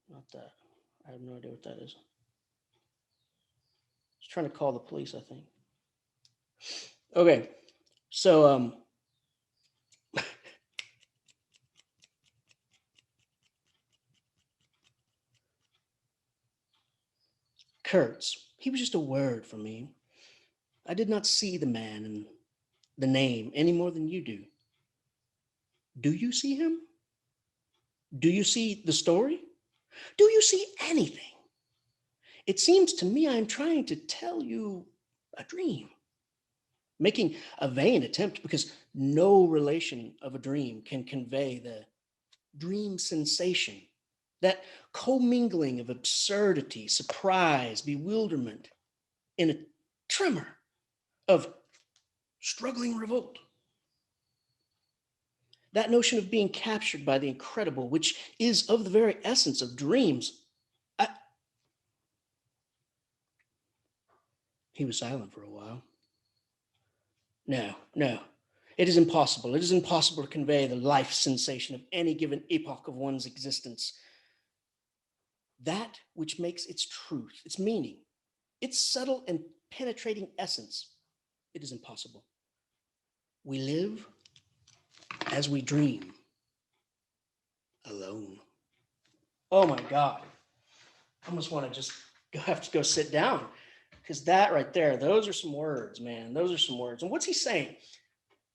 Not that. I have no idea what that is. Just trying to call the police, I think. Okay. So Kurtz, he was just a word for me. I did not see the man and the name any more than you do. Do you see him? Do you see the story? Do you see anything? It seems to me I am trying to tell you a dream, making a vain attempt because no relation of a dream can convey the dream sensation, that commingling of absurdity, surprise, bewilderment, in a tremor of struggling revolt. That notion of being captured by the incredible, which is of the very essence of dreams. He was silent for a while. No, no. It is impossible. It is impossible to convey the life sensation of any given epoch of one's existence. That which makes its truth, its meaning, its subtle and penetrating essence, it is impossible. We live as we dream, alone. Oh my God. I almost want to just have to go sit down because that right there, those are some words, man. Those are some words. And what's he saying?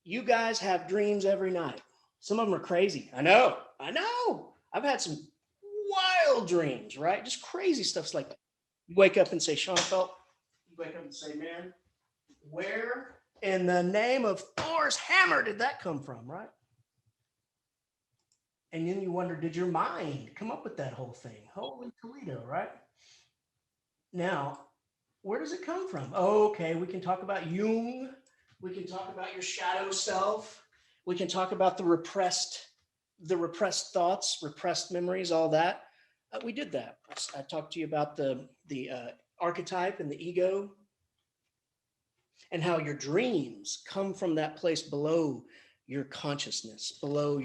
You guys have dreams every night. Some of them are crazy. I know. I've had some wild dreams, right? Just crazy stuff's like that. You wake up and say, Shanafelt. You wake up and say, man, where in the name of Thor's hammer did that come from, right? And then you wonder, did your mind come up with that whole thing? Holy Toledo, right? Now, where does it come from? Oh, okay, we can talk about Jung. We can talk about your shadow self. We can talk about the repressed thoughts, repressed memories, all that. We did that. I talked to you about the archetype and the ego, and how your dreams come from that place below your consciousness, below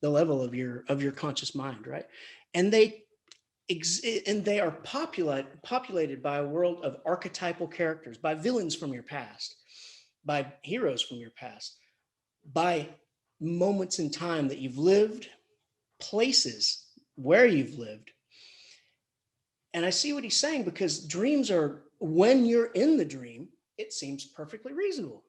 the level of your conscious mind, right? And they are populated by a world of archetypal characters, by villains from your past, by heroes from your past, by moments in time that you've lived, places where you've lived. And I see what he's saying, because dreams are, when you're in the dream, it seems perfectly reasonable.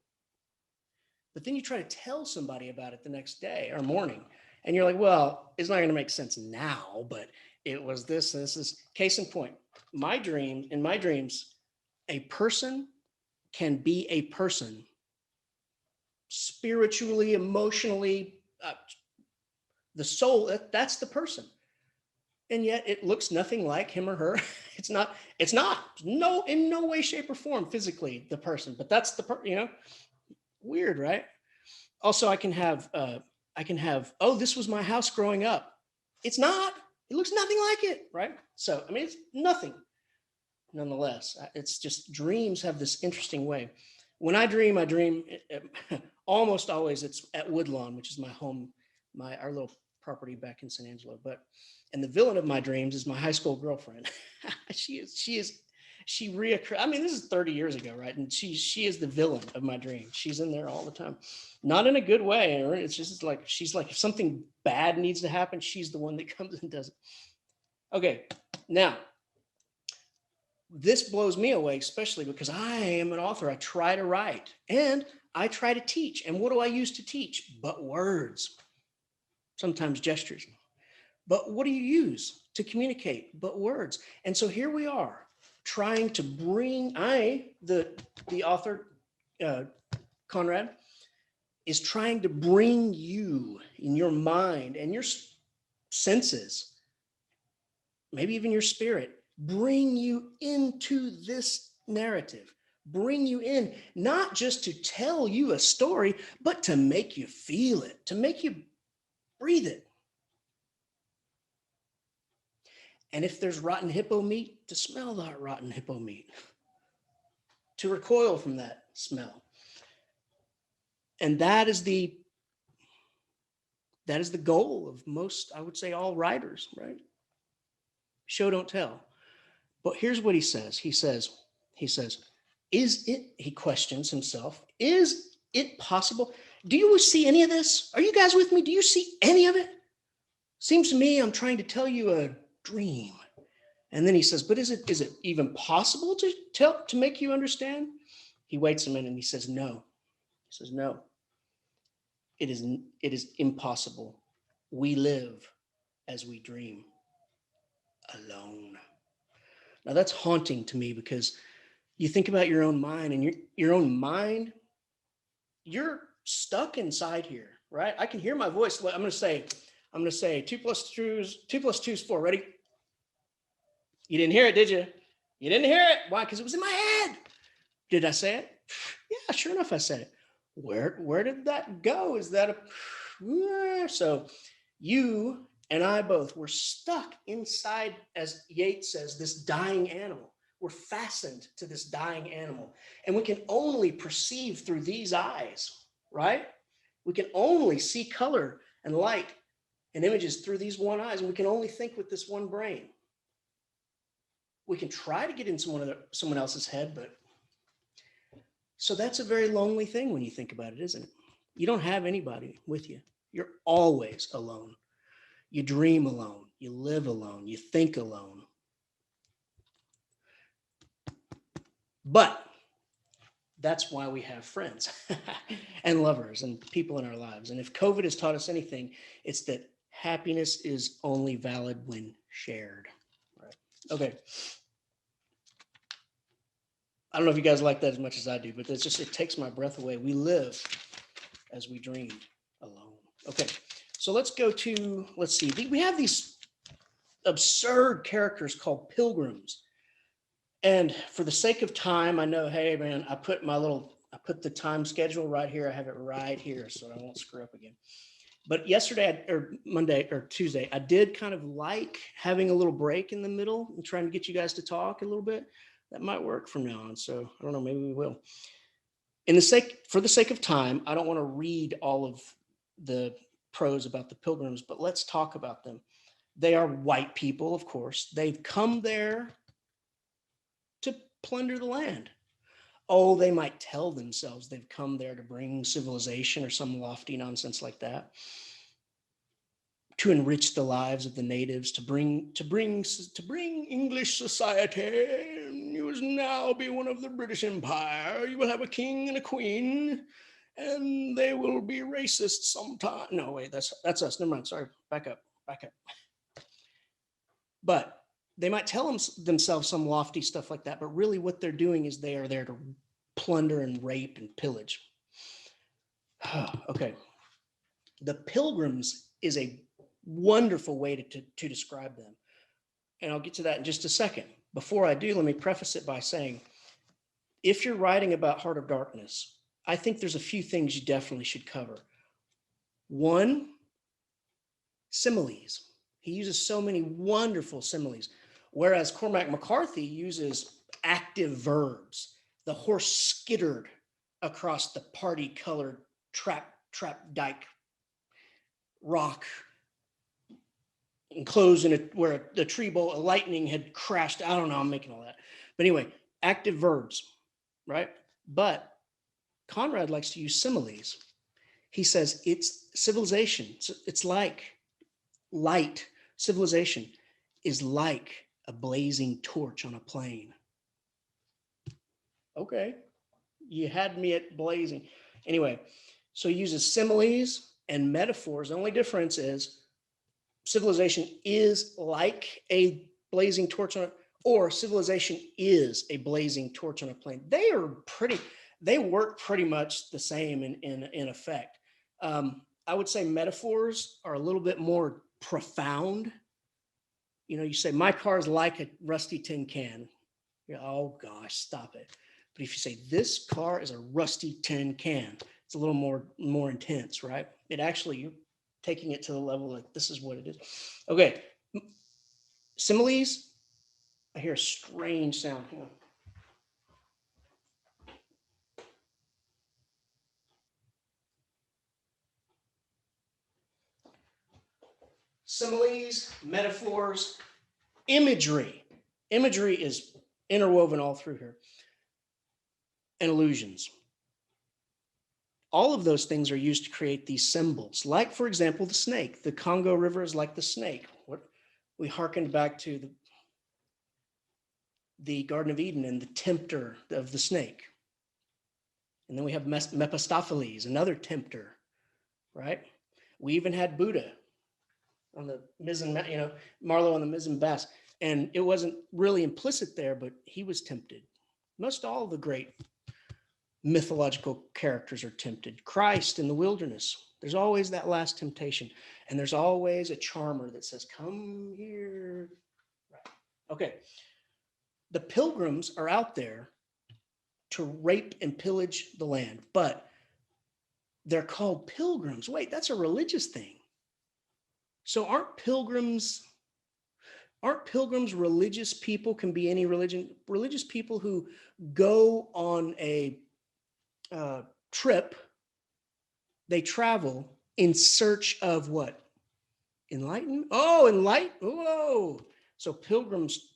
But then you try to tell somebody about it the next day or morning, and you're like, well, it's not going to make sense now, but it was this. This is case in point. In my dreams, a person can be a person spiritually, emotionally, the soul, that's the person. And yet it looks nothing like him or her. It's not no, in no way, shape, or form physically the person, but that's weird, right? Also, I can have, oh, this was my house growing up. It's not, it looks nothing like it, right? So, I mean, it's nothing nonetheless. It's just, dreams have this interesting way. When I dream almost always it's at Woodlawn, which is my home, our little property back in San Angelo. And the villain of my dreams is my high school girlfriend. she reoccurs. I mean, this is 30 years ago, right? And she is the villain of my dream. She's in there all the time, not in a good way. It's just like, she's like, if something bad needs to happen, she's the one that comes and does it. Okay, now this blows me away, especially because I am an author. I try to write and I try to teach. And what do I use to teach? But words, sometimes gestures. But what do you use to communicate but words? And so here we are trying to bring, the author, Conrad, is trying to bring you in your mind and your senses, maybe even your spirit, bring you into this narrative, bring you in, not just to tell you a story, but to make you feel it, to make you breathe it. And if there's rotten hippo meat, to smell that rotten hippo meat, to recoil from that smell. And that is the goal of most, I would say, all writers, right? Show don't tell. But here's what he says. He says, is it, he questions himself, is it possible? Do you see any of this? Are you guys with me? Do you see any of it? Seems to me I'm trying to tell you a dream. And then he says, but is it even possible to make you understand? He waits a minute and he says, no. He says, no, it is impossible. We live as we dream, alone. Now that's haunting to me because you think about your own mind, and your own mind, you're stuck inside here, right? I can hear my voice. I'm going to say 2 plus 2 is 4. Ready? You didn't hear it, did you? You didn't hear it. Why? Because it was in my head. Did I say it? Yeah, sure enough, I said it. Where did that go? Is that a so you and I both were stuck inside, as Yeats says, this dying animal. We're fastened to this dying animal, and we can only perceive through these eyes, right? We can only see color and light and images through these one eyes, and we can only think with this one brain. We can try to get in someone else's head, but so that's a very lonely thing when you think about it, isn't it? You don't have anybody with you. You're always alone. You dream alone. You live alone. You think alone. But that's why we have friends and lovers and people in our lives. And if COVID has taught us anything, it's that happiness is only valid when shared. Right. Okay. I don't know if you guys like that as much as I do, but it takes my breath away. We live as we dreamed alone. Okay. So let's see. We have these absurd characters called pilgrims. And for the sake of time, I know, hey, man, I put the time schedule right here. I have it right here so I won't screw up again. But yesterday or Monday or Tuesday, I did kind of like having a little break in the middle and trying to get you guys to talk a little bit. That might work from now on. So I don't know, maybe we will. For the sake of time, I don't want to read all of the prose about the pilgrims, but let's talk about them. They are white people, of course. They've come there to plunder the land. Oh, they might tell themselves they've come there to bring civilization or some lofty nonsense like that, to enrich the lives of the natives, to bring English society. You will now be one of the British Empire. You will have a king and a queen, and they will be racist sometime. No, wait, that's us. Never mind. Sorry, back up. But they might tell themselves some lofty stuff like that, but really what they're doing is they are there to plunder and rape and pillage. Okay. The pilgrims is a wonderful way to describe them. And I'll get to that in just a second. Before I do, let me preface it by saying, if you're writing about Heart of Darkness, I think there's a few things you definitely should cover. One, similes. He uses so many wonderful similes, whereas Cormac McCarthy uses active verbs. The horse skittered across the party-colored trap dyke rock enclosed in where the tree bolt, lightning had crashed. I don't know. I'm making all that. But anyway, active verbs, right? But Conrad likes to use similes. He says it's civilization. It's like light. Civilization is like a blazing torch on a plain. Okay. You had me at blazing. Anyway, so he uses similes and metaphors. The only difference is civilization is like a blazing torch on it, or civilization is a blazing torch on a plain. They work pretty much the same in effect. I would say metaphors are a little bit more profound. You know, you say, my car is like a rusty tin can. You're, oh gosh, stop it. But if you say, this car is a rusty tin can, it's a little more intense, right? It actually, you're taking it to the level like, this is what it is. Okay. Similes, I hear a strange sound. Hang on. Similes, metaphors, Imagery. Imagery is interwoven all through here. And illusions. All of those things are used to create these symbols. Like, for example, the snake. The Congo River is like the snake. What we hearkened back to the Garden of Eden and the tempter of the snake. And then we have Mephistopheles, another tempter, right? We even had Buddha on the mizzen, Marlowe on the mizzen bass. And it wasn't really implicit there, but he was tempted. Most all of the great mythological characters are tempted. Christ in the wilderness, there's always that last temptation. And there's always a charmer that says, come here. Right. Okay. The pilgrims are out there to rape and pillage the land, but they're called pilgrims. Wait, that's a religious thing. So aren't pilgrims religious people? Can be any religion. Religious people who go on a trip, they travel in search of what? Enlightenment? Oh, Whoa. So pilgrims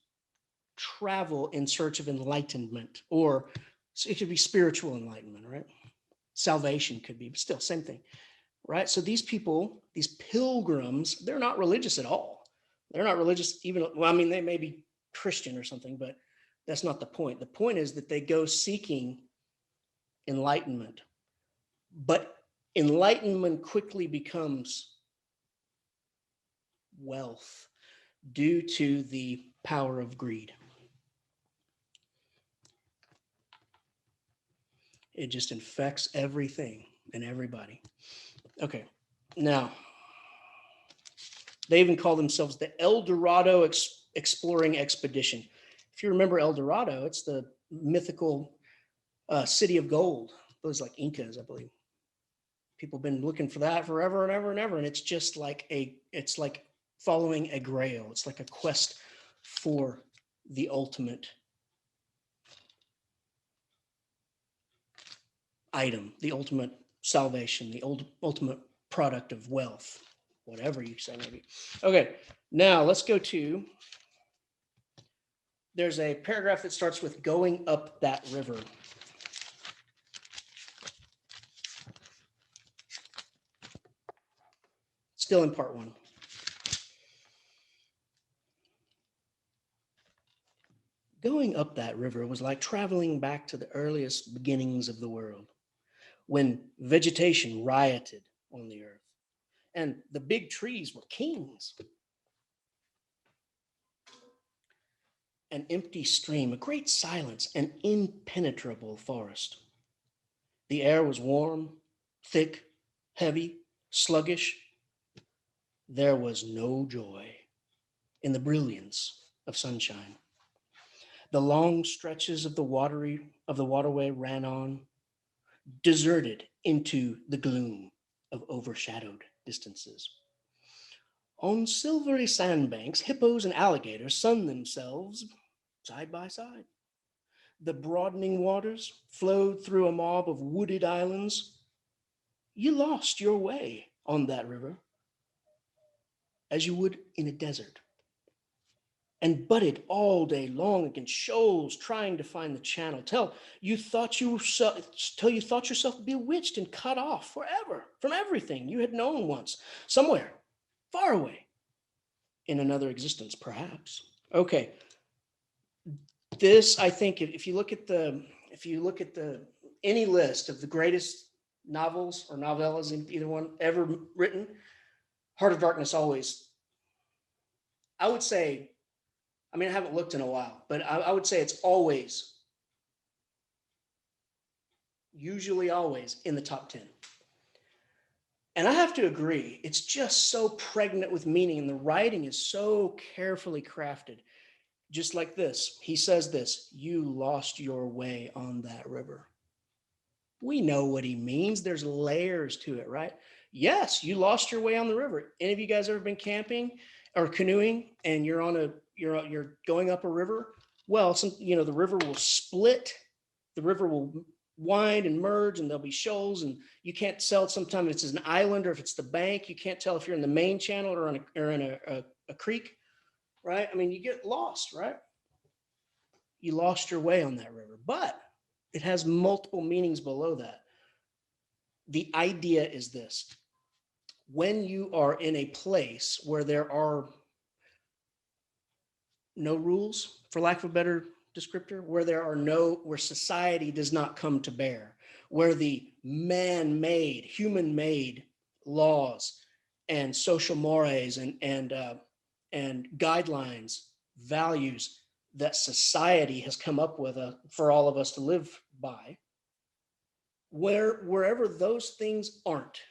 travel in search of enlightenment, or it could be spiritual enlightenment, right? Salvation could be, but still, same thing, right? So these people, these pilgrims, they're not religious at all. They're not religious even, well, I mean, they may be Christian or something, but that's not the point. The point is that they go seeking enlightenment. But enlightenment quickly becomes wealth due to the power of greed. It just infects everything and everybody. Okay, now, they even call themselves the El Dorado Exploring Expedition. If you remember El Dorado, it's the mythical city of gold. Those like Incas, I believe. People have been looking for that forever and ever and ever. And it's just like it's like following a grail. It's like a quest for the ultimate item, the ultimate salvation, the ultimate product of wealth, whatever you say maybe. Okay, now let's go to, there's a paragraph that starts with going up that river. Still in part one. Going up that river was like traveling back to the earliest beginnings of the world, when vegetation rioted on the earth and the big trees were kings. An empty stream, a great silence, an impenetrable forest. The air was warm, thick, heavy, sluggish. There was no joy in the brilliance of sunshine. The long stretches of the waterway ran on, deserted into the gloom of overshadowed distances. On silvery sandbanks, hippos and alligators sunned themselves side by side. The broadening waters flowed through a mob of wooded islands. You lost your way on that river, as you would in a desert, and butted all day long against shoals, trying to find the channel, till you thought yourself bewitched and cut off forever from everything you had known once, somewhere far away in another existence, perhaps. Okay, this, I think, if you look at the any list of the greatest novels or novellas, either one ever written, Heart of Darkness always, I would say, I mean, I haven't looked in a while, but I would say it's always, usually always in the top 10. And I have to agree, it's just so pregnant with meaning, and the writing is so carefully crafted. Just like this, he says this, you lost your way on that river. We know what he means. There's layers to it, right? Yes, you lost your way on the river. Any of you guys ever been camping or canoeing and you're going up a river? Well, the river will split, the river will wind and merge, and there'll be shoals, and you can't tell sometimes if it's an island or if it's the bank. You can't tell if you're in the main channel or in a creek. right? I mean, you get lost, right? You lost your way on that river, but it has multiple meanings below that. The idea is this: when you are in a place where there are no rules, for lack of a better descriptor, where society does not come to bear, where the man-made, human-made laws and social mores and guidelines, values that society has come up with for all of us to live by, wherever those things aren't,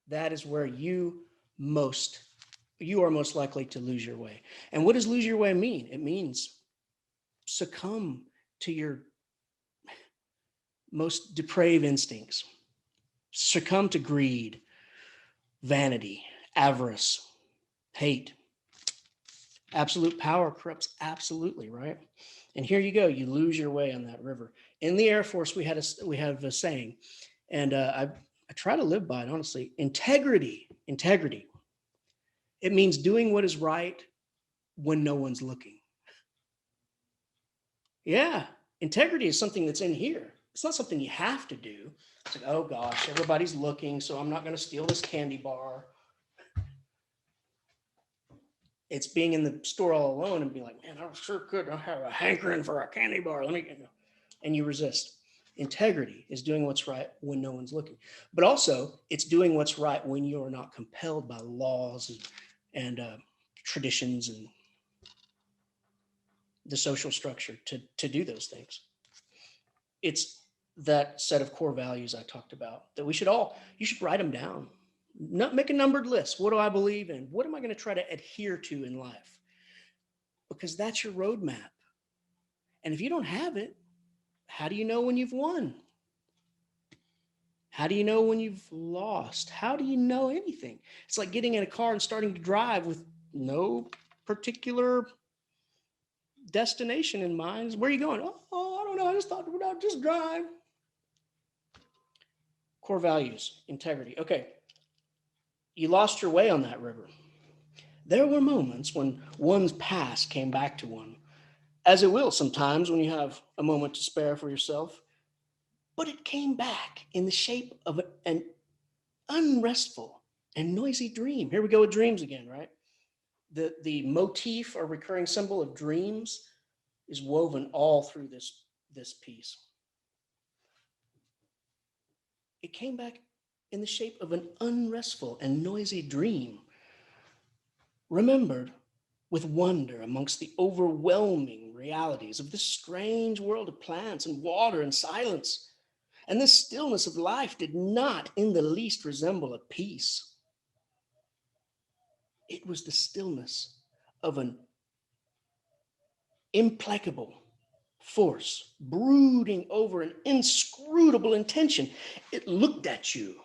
that is where you are most likely to lose your way. And what does lose your way mean? It means succumb to your most depraved instincts, succumb to greed, vanity, avarice, hate. Absolute power corrupts absolutely, right? And here you go, you lose your way on that river. In the Air Force, we have a saying, and I try to live by it, honestly. Integrity. It means doing what is right when no one's looking. Yeah, integrity is something that's in here. It's not something you have to do. It's like, oh gosh, everybody's looking, so I'm not going to steal this candy bar. It's being in the store all alone and be like, man, I sure could have a hankering for a candy bar. Let me get you. And you resist. Integrity is doing what's right when no one's looking. But also, it's doing what's right when you are not compelled by laws and traditions and the social structure to do those things. It's that set of core values I talked about that you should write them down. Not make a numbered list. What do I believe in? What am I going to try to adhere to in life? Because that's your roadmap. And if you don't have it, how do you know when you've won? How do you know when you've lost? How do you know anything? It's like getting in a car and starting to drive with no particular destination in mind. Where are you going? Oh, I don't know. I just thought, I'd just drive. Core values, integrity. Okay, you lost your way on that river. There were moments when one's past came back to one, as it will sometimes when you have a moment to spare for yourself. But it came back in the shape of an unrestful and noisy dream. Here we go with dreams again, right? The motif or recurring symbol of dreams is woven all through this piece. It came back in the shape of an unrestful and noisy dream, remembered with wonder amongst the overwhelming realities of this strange world of plants and water and silence. And this stillness of life did not in the least resemble a peace. It was the stillness of an implacable force brooding over an inscrutable intention. It looked at you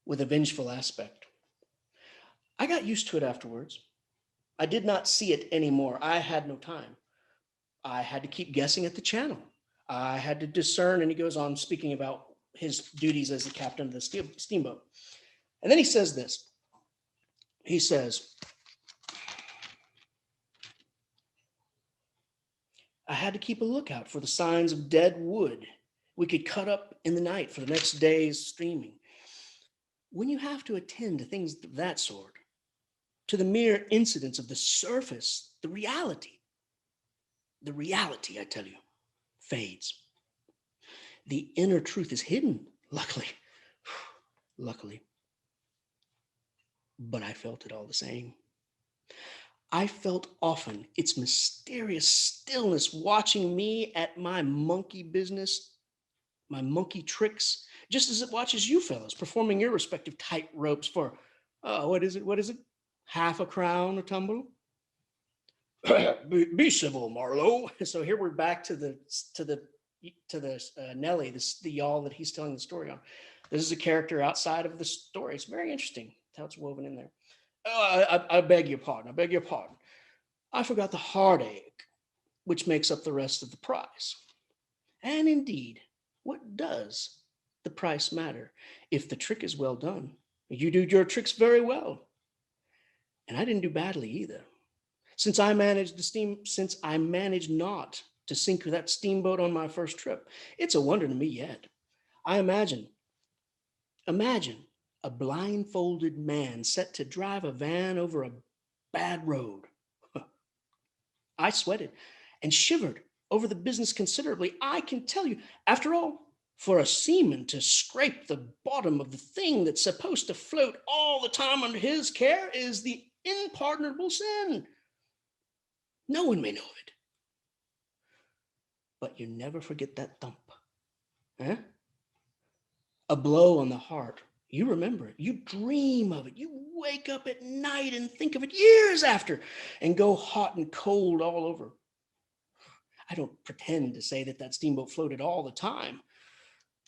with a vengeful aspect. I got used to it afterwards. I did not see it anymore. I had no time. I had to keep guessing at the channel. I had to discern, and he goes on speaking about his duties as the captain of the steamboat. And then he says this. He says, I had to keep a lookout for the signs of dead wood we could cut up in the night for the next day's streaming. When you have to attend to things of that sort, to the mere incidents of the surface, the reality, I tell you, fades. The inner truth is hidden, luckily. Luckily. But I felt it all the same. I felt often its mysterious stillness watching me at my monkey business, my monkey tricks, just as it watches you fellows performing your respective tight ropes for, what is it? Half a crown a tumble? be civil, Marlowe. So here we're back to the Nelly, the y'all that he's telling the story on. This is a character outside of the story. It's very interesting how it's woven in there. I beg your pardon. I forgot the heartache, which makes up the rest of the price. And indeed, what does the price matter if the trick is well done? You do your tricks very well. And I didn't do badly either. Since I managed not to sink that steamboat on my first trip, it's a wonder to me yet. I imagine a blindfolded man set to drive a van over a bad road. I sweated and shivered over the business considerably. I can tell you, after all, for a seaman to scrape the bottom of the thing that's supposed to float all the time under his care is the unpardonable sin. No one may know of it. But you never forget that thump. Huh? A blow on the heart. You remember it. You dream of it. You wake up at night and think of it years after and go hot and cold all over. I don't pretend to say that steamboat floated all the time.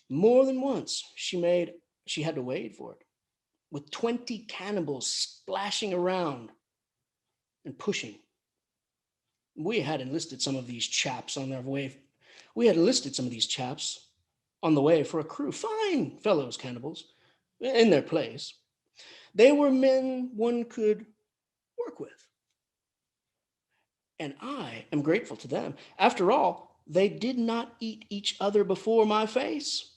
More than once, she had to wade for it, with 20 cannibals splashing around and pushing. We had enlisted some of these chaps on their way. We had enlisted some of these chaps on the way for a crew. Fine fellows, cannibals, in their place. They were men one could work with. And I am grateful to them. After all, they did not eat each other before my face.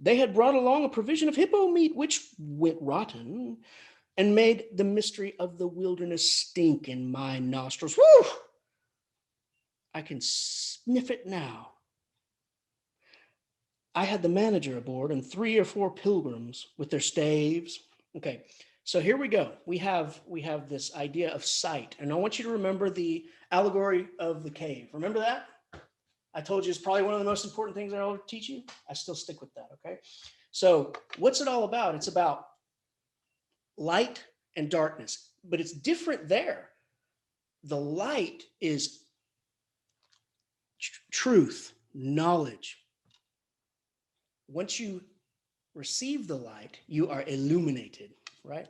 They had brought along a provision of hippo meat, which went rotten and made the mystery of the wilderness stink in my nostrils. Woo! I can sniff it now. I had the manager aboard and 3 or 4 pilgrims with their staves. Okay, so here we go. We have this idea of sight, and I want you to remember the allegory of the cave. Remember that? I told you it's probably one of the most important things I'll teach you. I still stick with that, okay? So what's it all about? It's about light and darkness, but it's different there. The light is truth, knowledge. Once you receive the light, you are illuminated, right?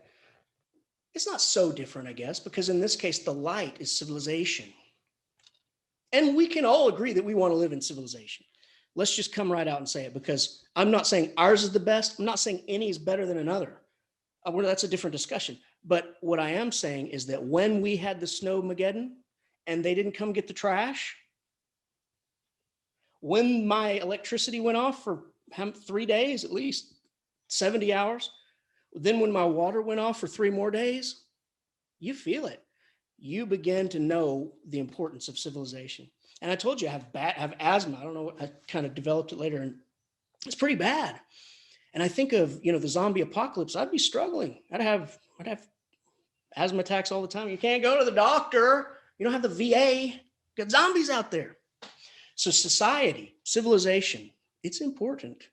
It's not so different, I guess, because in this case, the light is civilization. And we can all agree that we want to live in civilization. Let's just come right out and say it, because I'm not saying ours is the best. I'm not saying any is better than another. That's a different discussion. But what I am saying is that when we had the Snowmageddon and they didn't come get the trash, when my electricity went off for 3 days, at least 70 hours, then when my water went off for 3 more days, you feel it. You begin to know the importance of civilization. And I told you I have asthma. I don't know what, I kind of developed it later, and it's pretty bad. And I think of, the zombie apocalypse, I'd be struggling. I'd have asthma attacks all the time. You can't go to the doctor. You don't have the VA. You got zombies out there. So society, civilization, it's important.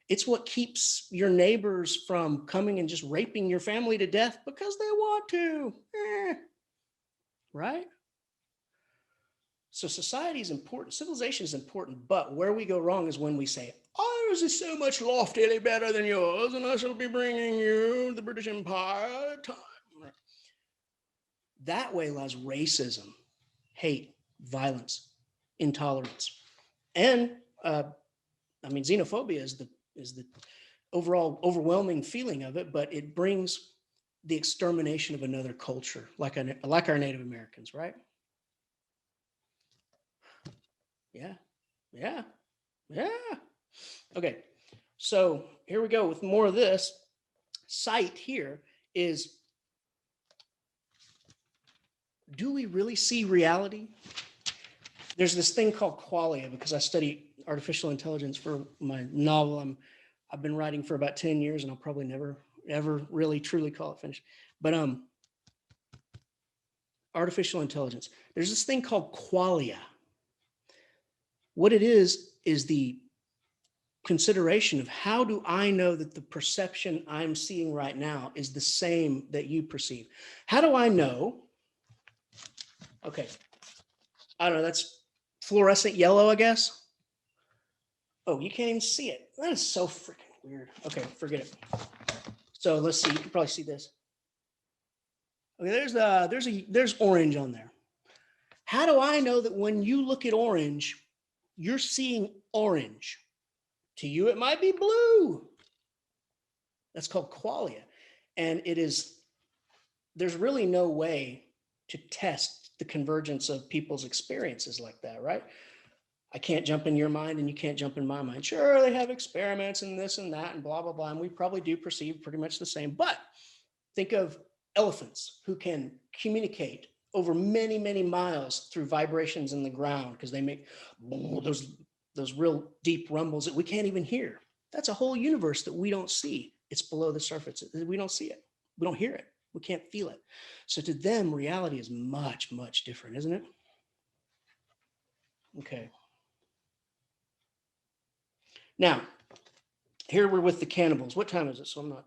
It's what keeps your neighbors from coming and just raping your family to death because they want to. Right? So society is important. Civilization is important. But where we go wrong is when we say, ours is so much loftily better than yours, and I shall be bringing you the British Empire time. That way lies racism, hate, violence, intolerance. And, xenophobia is the overall overwhelming feeling of it, but it brings the extermination of another culture, like our Native Americans, right? Yeah. Okay, so here we go with more of this. Sight here is, do we really see reality? There's this thing called qualia, because I study artificial intelligence for my novel. I've been writing for about 10 years, and I'll probably never, ever really truly call it finished. But artificial intelligence, there's this thing called qualia. What it is the consideration of, how do I know that the perception I'm seeing right now is the same that you perceive? How do I know? Okay, I don't know, that's fluorescent yellow, I guess. Oh, you can't even see it. That is so freaking weird. Okay, forget it. So let's see, you can probably see this. Okay, there's orange on there. How do I know that when you look at orange, you're seeing orange? To you, it might be blue. That's called qualia. And it is there's really no way to test the convergence of people's experiences like that, right? I can't jump in your mind and you can't jump in my mind. Sure, they have experiments and this and that and blah, blah, blah. And we probably do perceive pretty much the same. But think of elephants who can communicate over many, many miles through vibrations in the ground because they make those real deep rumbles that we can't even hear. That's a whole universe that we don't see. It's below the surface. We don't see it. We don't hear it. We can't feel it. So to them, reality is much, much different, isn't it? Okay. Now, here we're with the cannibals. What time is it? So I'm not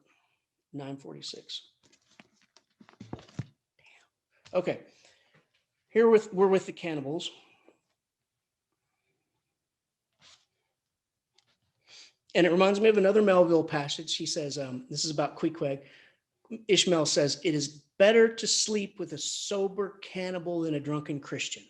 9:46. Okay. Here we're with the cannibals. And it reminds me of another Melville passage. He says, this is about Queequeg. Ishmael says, it is better to sleep with a sober cannibal than a drunken Christian.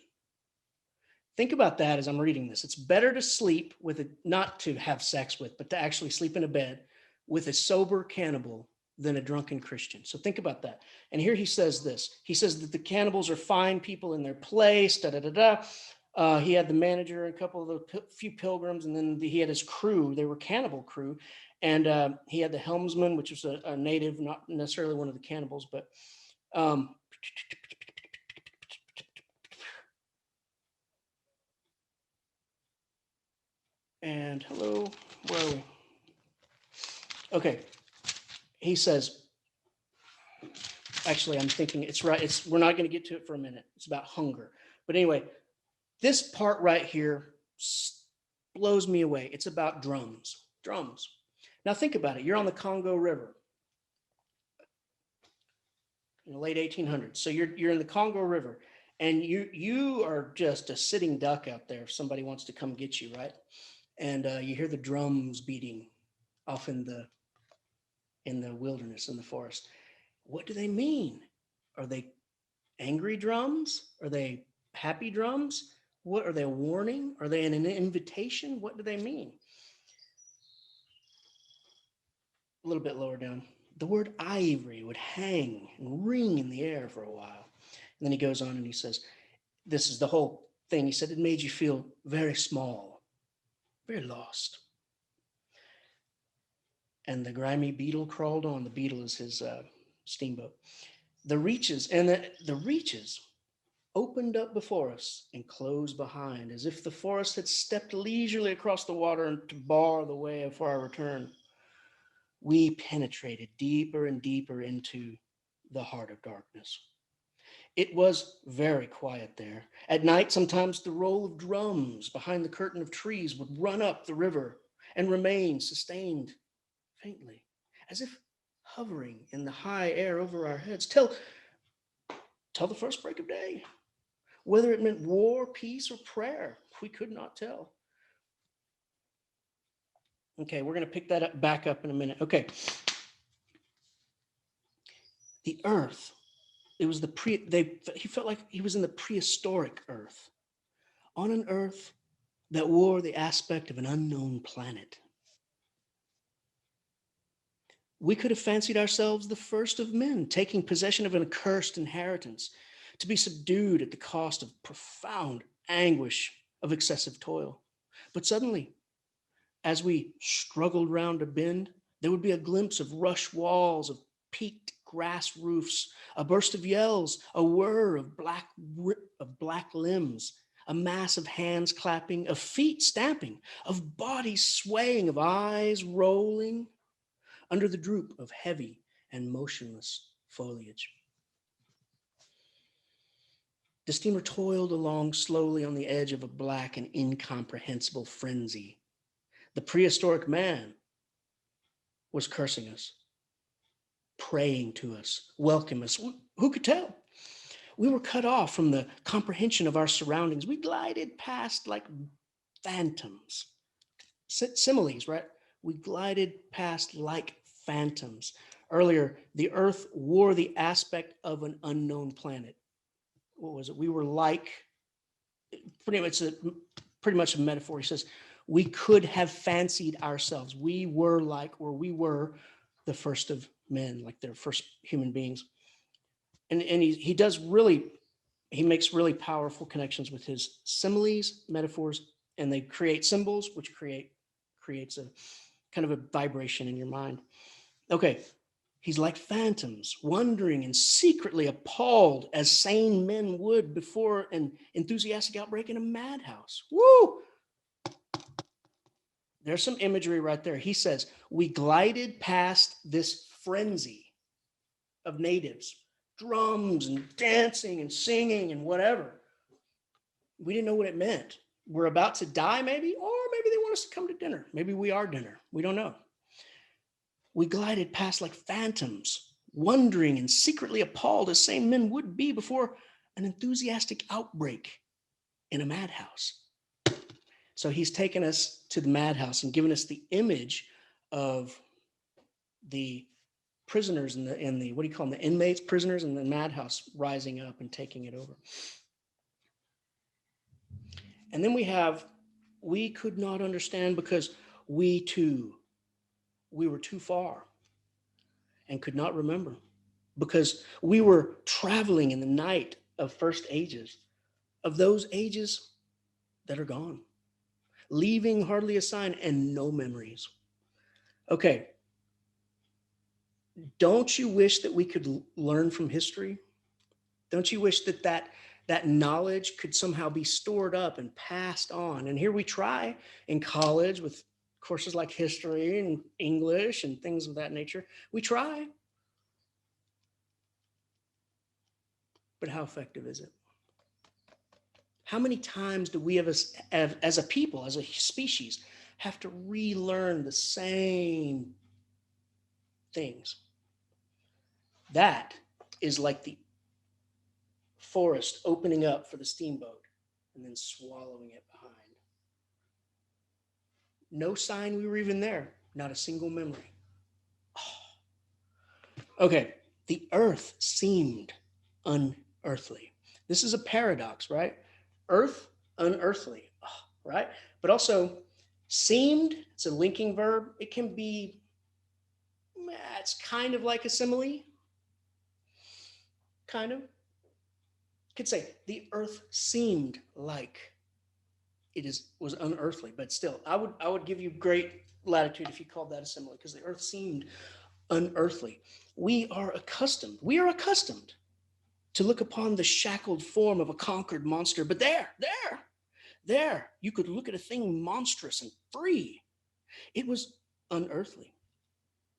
Think about that as I'm reading this. It's better to sleep with not to have sex with, but to actually sleep in a bed with a sober cannibal than a drunken Christian. So think about that. And here he says this. He says that the cannibals are fine people in their place, he had the manager, a couple of the few pilgrims, and then he had his crew. They were cannibal crew. And he had the helmsman, which was a native, not necessarily one of the cannibals, but and hello, where are we? Okay. He says, actually, I'm thinking it's right. We're not going to get to it for a minute. It's about hunger. But anyway, this part right here blows me away. It's about drums. Drums. Now think about it. You're on the Congo River in the late 1800s. So you're in the Congo River, and you are just a sitting duck out there if somebody wants to come get you, right? And you hear the drums beating off in the wilderness, in the forest. What do they mean? Are they angry drums? Are they happy drums? What are they, a warning? Are they an invitation? What do they mean? A little bit lower down. The word ivory would hang and ring in the air for a while. And then he goes on and he says, this is the whole thing. He said, it made you feel very small, very lost. And the grimy beetle crawled on. The beetle is his steamboat. The reaches opened up before us and closed behind, as if the forest had stepped leisurely across the water to bar the way for our return. We penetrated deeper and deeper into the heart of darkness. It was very quiet there. At night, sometimes the roll of drums behind the curtain of trees would run up the river and remain sustained faintly, as if hovering in the high air over our heads till the first break of day. Whether it meant war, peace, or prayer, we could not tell. Okay, we're going to pick that back up in a minute. Okay. The earth, it was he felt like he was in the prehistoric earth, on an earth that wore the aspect of an unknown planet. We could have fancied ourselves the first of men, taking possession of an accursed inheritance, to be subdued at the cost of profound anguish of excessive toil. But suddenly, as we struggled round a bend, there would be a glimpse of rush walls, of peaked grass roofs, a burst of yells, a whir of black limbs, a mass of hands clapping, of feet stamping, of bodies swaying, of eyes rolling under the droop of heavy and motionless foliage. The steamer toiled along slowly on the edge of a black and incomprehensible frenzy. The prehistoric man was cursing us, praying to us, welcoming us. Who could tell? We were cut off from the comprehension of our surroundings. We glided past like phantoms. Similes, right? We glided past like phantoms. Earlier, the earth wore the aspect of an unknown planet. What was it? We were like, pretty much a metaphor. He says, we could have fancied ourselves. We were like, or we were the first of men, like they're first human beings. And he makes really powerful connections with his similes, metaphors, and they create symbols, which creates a kind of a vibration in your mind. Okay, he's like phantoms, wondering and secretly appalled as sane men would before an enthusiastic outbreak in a madhouse. Woo! There's some imagery right there. He says, we glided past this frenzy of natives, drums and dancing and singing and whatever. We didn't know what it meant. We're about to die, maybe, or maybe they want us to come to dinner. Maybe we are dinner. We don't know. We glided past like phantoms, wondering and secretly appalled as same men would be before an enthusiastic outbreak in a madhouse. So he's taken us to the madhouse and given us the image of the prisoners in the what do you call them, the inmates, prisoners in the madhouse rising up and taking it over. And then we could not understand because we were too far and could not remember, because we were traveling in the night of first ages, of those ages that are gone, leaving hardly a sign and no memories. Okay. Don't you wish that we could learn from history? Don't you wish that knowledge could somehow be stored up and passed on? And here we try in college with courses like history and English and things of that nature. We try. But how effective is it? How many times do we as a people, as a species, have to relearn the same things? That is like the forest opening up for the steamboat and then swallowing it behind. No sign we were even there, not a single memory. Oh. Okay, the earth seemed unearthly. This is a paradox, right? Earth, unearthly, right? But also seemed, it's a linking verb. It can be, it's kind of like a simile, kind of. Could say the earth seemed like was unearthly, but still, I would give you great latitude if you called that a simile, because the earth seemed unearthly. We are accustomed to look upon the shackled form of a conquered monster, but there, you could look at a thing monstrous and free. It was unearthly.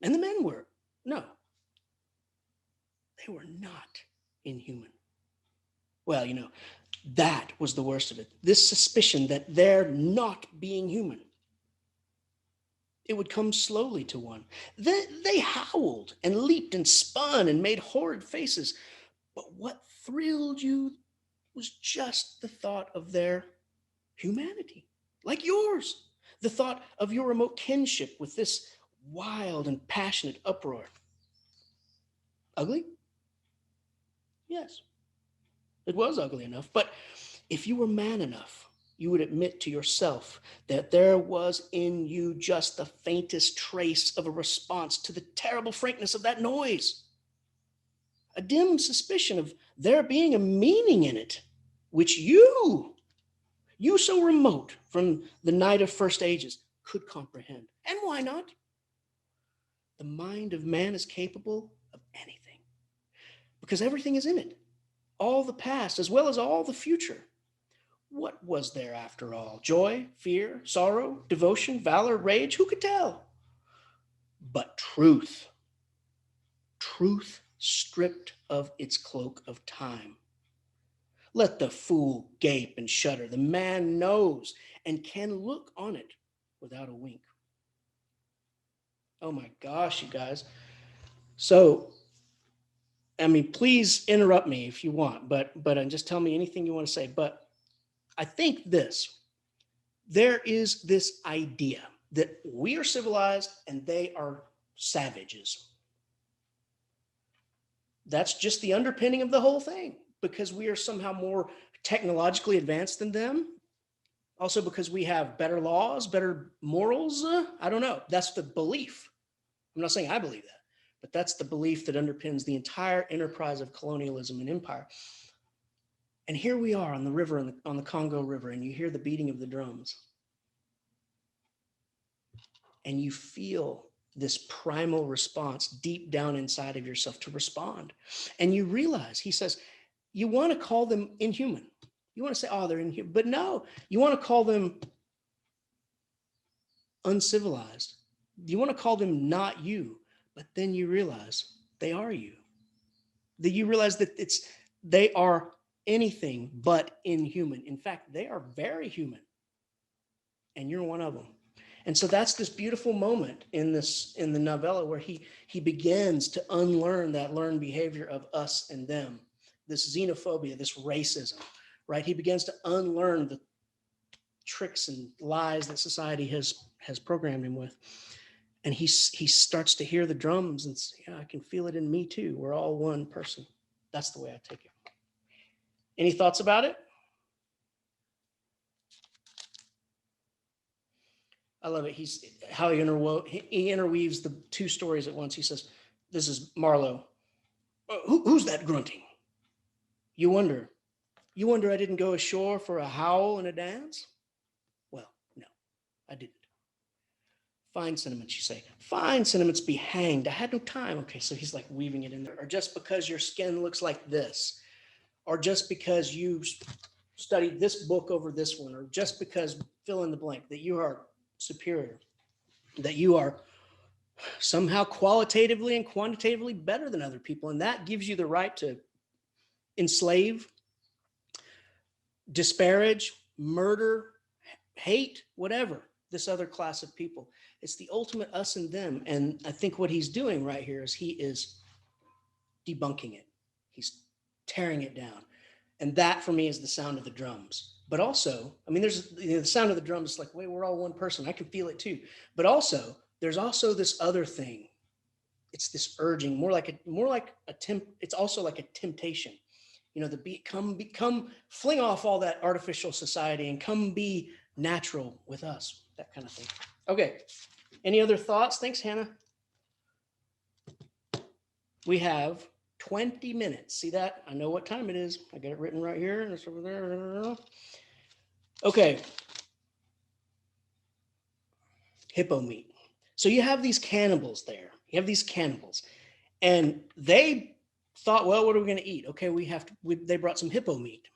And the men were, no, they were not inhuman. Well, that was the worst of it. This suspicion that they're not being human. It would come slowly to one. They howled and leaped and spun and made horrid faces. But what thrilled you was just the thought of their humanity, like yours. The thought of your remote kinship with this wild and passionate uproar. Ugly? Yes. It was ugly enough, but if you were man enough, you would admit to yourself that there was in you just the faintest trace of a response to the terrible frankness of that noise. A dim suspicion of there being a meaning in it, which you so remote from the night of first ages, could comprehend. And why not? The mind of man is capable of anything, because everything is in it. All the past as well as all the future. What was there after all? Joy, fear, sorrow, devotion, valor, rage? Who could tell? But truth stripped of its cloak of time. Let the fool gape and shudder. The man knows and can look on it without a wink. Oh my gosh, you guys. So, please interrupt me if you want, but just tell me anything you want to say. But I think there is this idea that we are civilized and they are savages. That's just the underpinning of the whole thing, because we are somehow more technologically advanced than them. Also because we have better laws, better morals. I don't know. That's the belief. I'm not saying I believe that, but that's the belief that underpins the entire enterprise of colonialism and empire. And here we are on the river, on the Congo River, and you hear the beating of the drums. And you feel this primal response deep down inside of yourself to respond. And you realize, he says, you want to call them inhuman. You want to say, oh, they're inhuman. But no, you want to call them uncivilized. You want to call them not you. But then you realize they are you. That you realize that they are anything but inhuman. In fact, they are very human. And you're one of them. And so that's this beautiful moment in the novella where he begins to unlearn that learned behavior of us and them, this xenophobia, this racism, right? He begins to unlearn the tricks and lies that society has programmed him with. And he starts to hear the drums and say, yeah, I can feel it in me too. We're all one person. That's the way I take it. Any thoughts about it? I love it. How he interweaves the two stories at once. He says, this is Marlowe. Who's that grunting? You wonder I didn't go ashore for a howl and a dance? Well, no, I didn't. Fine sentiments, you say. Fine sentiments be hanged. I had no time. Okay, so he's like weaving it in there. Or just because your skin looks like this, or just because you studied this book over this one, or just because fill in the blank, that you are superior, that you are somehow qualitatively and quantitatively better than other people. And that gives you the right to enslave, disparage, murder, hate, whatever, this other class of people. It's the ultimate us and them. And I think what he's doing right here is he is debunking it. He's tearing it down. And that for me is the sound of the drums. But also, I mean, there's the sound of the drums is like, wait, we're all one person. I can feel it too. But also, there's also this other thing. It's this urging, more like it's also like a temptation. You know, come fling off all that artificial society and come be natural with us, that kind of thing. Okay. Any other thoughts? Thanks, Hannah. We have 20 minutes. See that? I know what time it is. I got it written right here. And it's over there. Okay. Hippo meat. So you have these cannibals there. You have these cannibals. And they thought, well, what are we going to eat? Okay, they brought some hippo meat.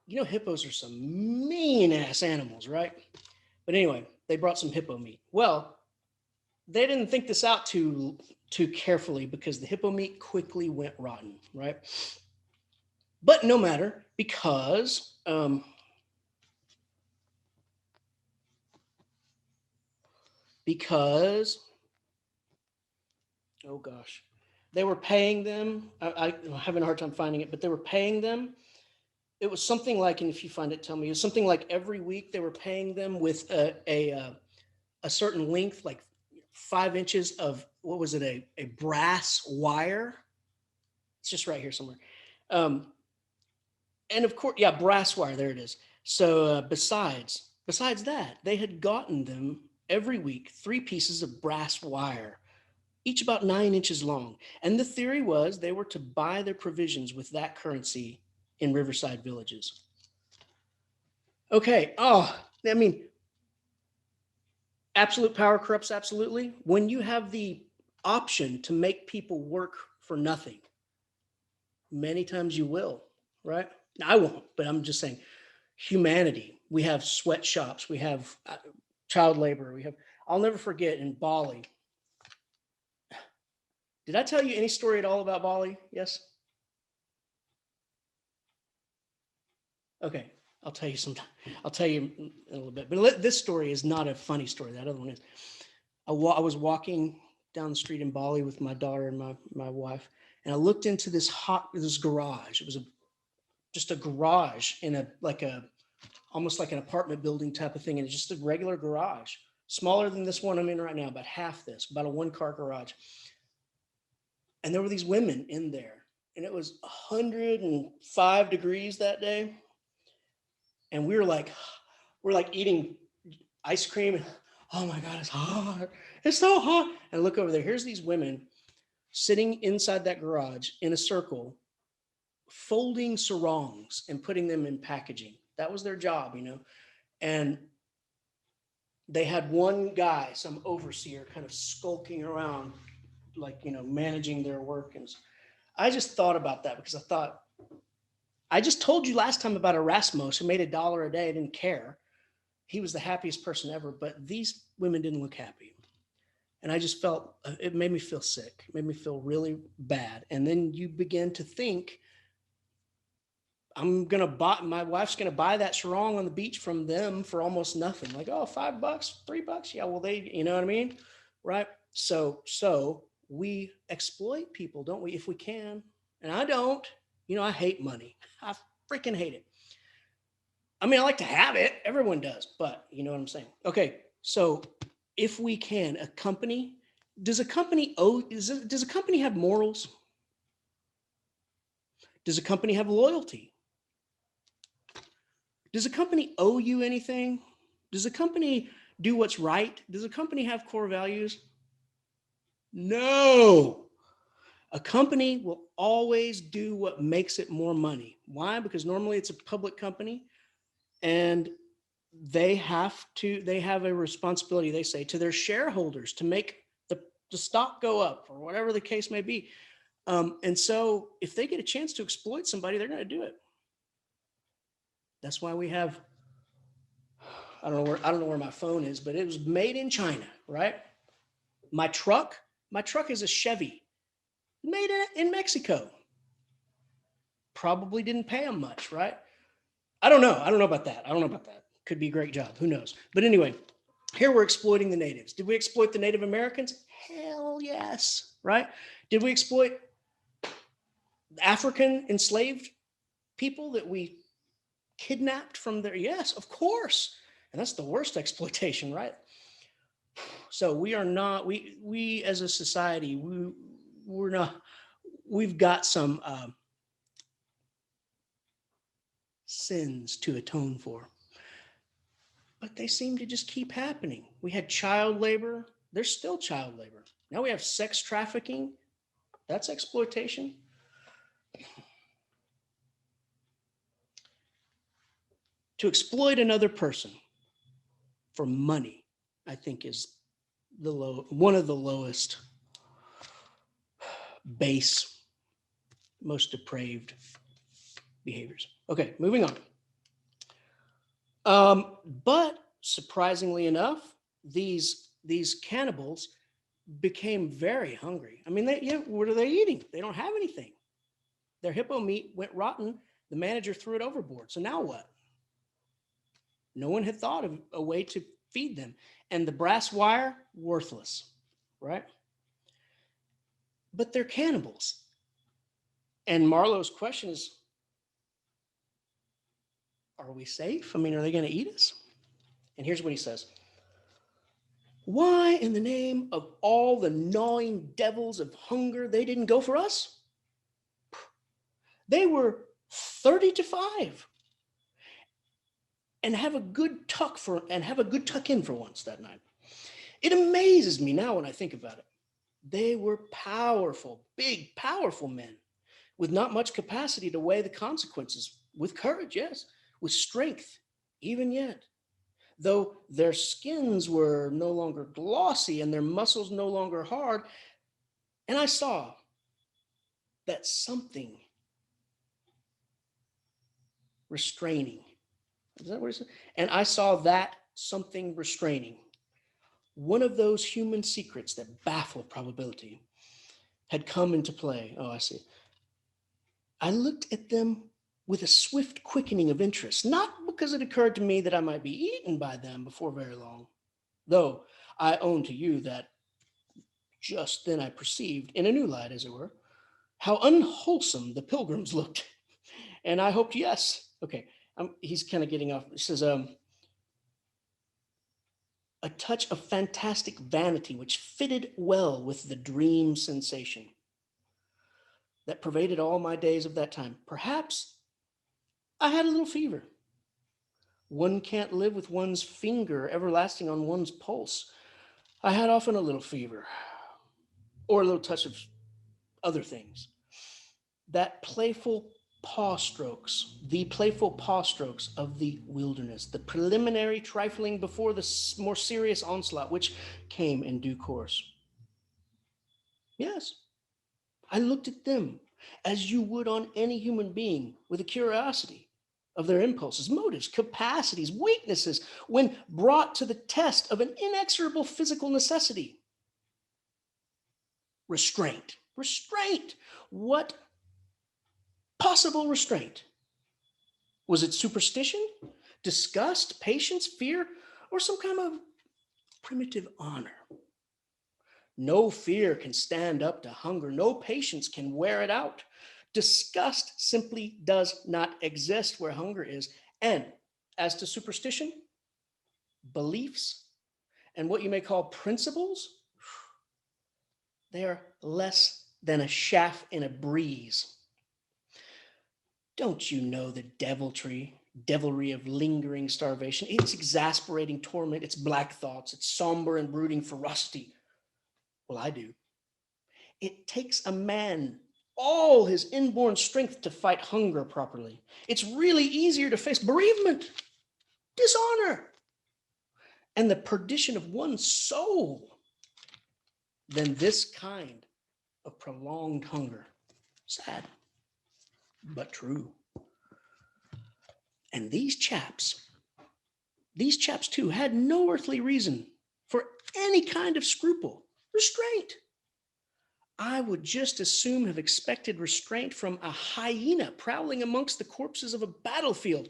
You know, hippos are some mean-ass animals, right? But anyway, they brought some hippo meat. Well, they didn't think this out too carefully because the hippo meat quickly went rotten, right? But no matter, because oh gosh, they were paying them. I'm having a hard time finding it, but they were paying them. It was something like, and if you find it, tell me. It was something like every week they were paying them with a certain length, like 5 inches of, what was it, a brass wire. It's just right here somewhere. And of course, yeah, brass wire, there it is. So besides that, they had gotten them every week 3 pieces of brass wire, each about 9 inches long. And the theory was they were to buy their provisions with that currency in riverside villages. Okay. Oh, I mean, absolute power corrupts absolutely. When you have the option to make people work for nothing, many times you will, right? I won't, but I'm just saying, humanity. We have sweatshops. We have child labor. I'll never forget in Bali. Did I tell you any story at all about Bali? Yes? Okay, I'll tell you sometime. I'll tell you in a little bit. But this story is not a funny story. That other one is. I was walking down the street in Bali with my daughter and my wife, and I looked into this garage. It was just a garage in almost like an apartment building type of thing, and it's just a regular garage, smaller than this one I'm in right now, about half this, about a 1-car garage. And there were these women in there, and it was 105 degrees that day. And we're like eating ice cream. Oh my God, it's hot. It's so hot. And I look over there. Here's these women sitting inside that garage in a circle, folding sarongs and putting them in packaging. That was their job, you know. And they had one guy, some overseer, kind of skulking around, like, you know, managing their work. And I just thought about that because I thought, I just told you last time about Erasmus who made $1 a day, didn't care. He was the happiest person ever, but these women didn't look happy. And I just felt, it made me feel sick. It made me feel really bad. And then you begin to think, I'm gonna buy, my wife's gonna buy that sarong on the beach from them for almost nothing. Like, oh, $5, $3. Yeah, well, they, you know what I mean? Right. So we exploit people, don't we? If we can. And I don't, you know, I hate money. I freaking hate it. I mean, I like to have it. Everyone does, but you know what I'm saying? Okay. So if we can, a company, does a company owe, does a company have morals? Does a company have loyalty? Does a company owe you anything? Does a company do what's right? Does a company have core values? No. A company will always do what makes it more money. Why? Because normally it's a public company and they have a responsibility, they say, to their shareholders to make the stock go up or whatever the case may be. And so if they get a chance to exploit somebody, they're going to do it. That's why we have, I don't know where my phone is, but it was made in China, right? My truck is a Chevy, made in Mexico. Probably didn't pay them much, right? I don't know. I don't know about that. Could be a great job. Who knows? But anyway, here we're exploiting the natives. Did we exploit the Native Americans? Hell yes, right? Did we exploit African enslaved people that we kidnapped from their? Yes, of course. And that's the worst exploitation, right? So we are not, we as a society, we're not, we've got some sins to atone for, but they seem to just keep happening. We had child labor. There's still child labor. Now we have sex trafficking. That's exploitation. To exploit another person for money, I think, is one of the lowest, base, most depraved behaviors. Okay, moving on. But surprisingly enough, these cannibals became very hungry. I mean, what are they eating? They don't have anything. Their hippo meat went rotten. The manager threw it overboard. So now what? No one had thought of a way to feed them. And the brass wire, worthless, right? But they're cannibals. And Marlowe's question is, are we safe? I mean, are they going to eat us? And here's what he says. Why in the name of all the gnawing devils of hunger they didn't go for us? They were 30 to 5 and have a good tuck in for once that night. It amazes me now when I think about it. They were powerful, big, powerful men with not much capacity to weigh the consequences, with courage, yes, with strength, even yet. Though their skins were no longer glossy and their muscles no longer hard, and I saw that something restraining. Is that what it said? And I saw that something restraining. One of those human secrets that baffle probability had come into play. Oh, I see. I looked at them with a swift quickening of interest, not because it occurred to me that I might be eaten by them before very long, though I own to you that just then I perceived, in a new light as it were, how unwholesome the pilgrims looked. And I hoped, yes. Okay, he's kind of getting off. It says, a touch of fantastic vanity which fitted well with the dream sensation that pervaded all my days of that time. Perhaps I had a little fever. One can't live with one's finger everlasting on one's pulse. I had often a little fever, or a little touch of other things. That playful paw strokes of the wilderness, the preliminary trifling before the more serious onslaught, which came in due course. Yes, I looked at them as you would on any human being with a curiosity of their impulses, motives, capacities, weaknesses, when brought to the test of an inexorable physical necessity. Restraint. Restraint. What possible restraint? Was it superstition, disgust, patience, fear, or some kind of primitive honor? No fear can stand up to hunger. No patience can wear it out. Disgust simply does not exist where hunger is. And as to superstition, beliefs, and what you may call principles, they are less than a chaff in a breeze. Don't you know the devilry of lingering starvation, its exasperating torment, its black thoughts, its somber and brooding ferocity? Well, I do. It takes a man all his inborn strength to fight hunger properly. It's really easier to face bereavement, dishonor, and the perdition of one's soul than this kind of prolonged hunger. Sad, but true. And these chaps too had no earthly reason for any kind of scruple, restraint. I would just as soon have expected restraint from a hyena prowling amongst the corpses of a battlefield.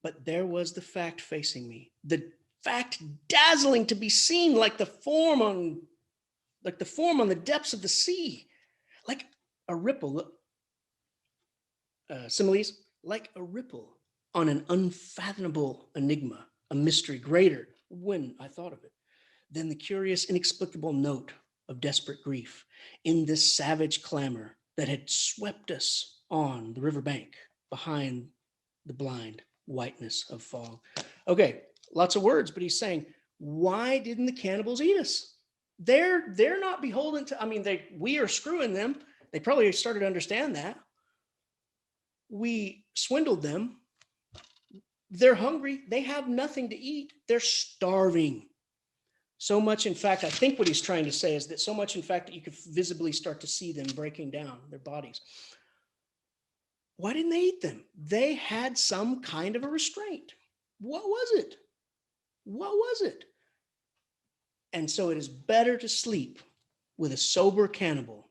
But there was the fact facing me, the fact dazzling to be seen like the form on the depths of the sea, like a ripple, similes, like a ripple on an unfathomable enigma, a mystery greater, when I thought of it, than the curious, inexplicable note of desperate grief in this savage clamor that had swept us on the riverbank behind the blind whiteness of fog. Okay, lots of words, but he's saying, why didn't the cannibals eat us? They're not beholden to, we are screwing them. They probably started to understand that. We swindled them. They're hungry. They have nothing to eat. They're starving. So much, in fact, I think what he's trying to say is that so much, in fact, that you could visibly start to see them breaking down, their bodies. Why didn't they eat them? They had some kind of a restraint. What was it? What was it? And so it is better to sleep with a sober cannibal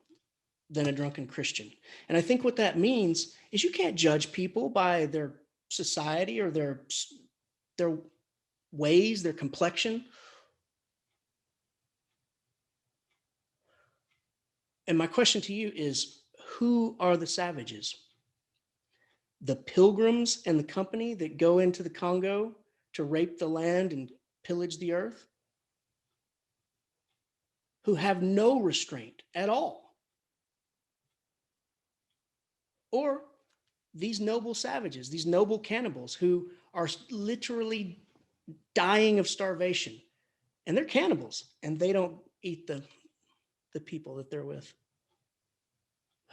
than a drunken Christian. And I think what that means is you can't judge people by their society or their ways, their complexion. And my question to you is, who are the savages? The pilgrims and the company that go into the Congo to rape the land and pillage the earth? Who have no restraint at all? Or these noble savages, these noble cannibals who are literally dying of starvation, and they're cannibals, and they don't eat the people that they're with.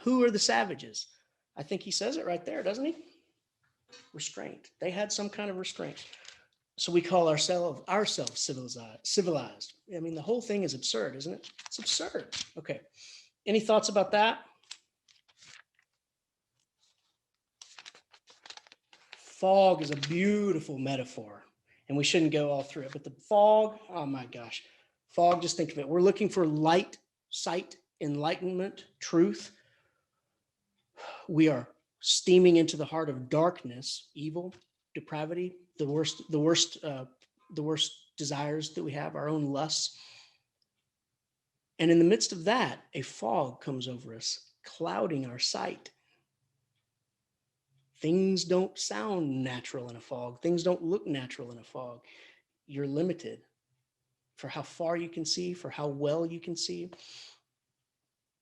Who are the savages? I think he says it right there, doesn't he? Restraint. They had some kind of restraint. So we call ourselves civilized. I mean, the whole thing is absurd, isn't it? It's absurd. Okay. Any thoughts about that? Fog is a beautiful metaphor, and we shouldn't go all through it. But the fog, oh my gosh. Fog, just think of it. We're looking for light, sight, enlightenment, truth. We are steaming into the heart of darkness, evil, depravity, the worst desires that we have, our own lusts. And in the midst of that, a fog comes over us, clouding our sight. Things don't sound natural in a fog. Things don't look natural in a fog. You're limited for how far you can see, for how well you can see.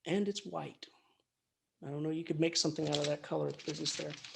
And it's white. I don't know, you could make something out of that color business there.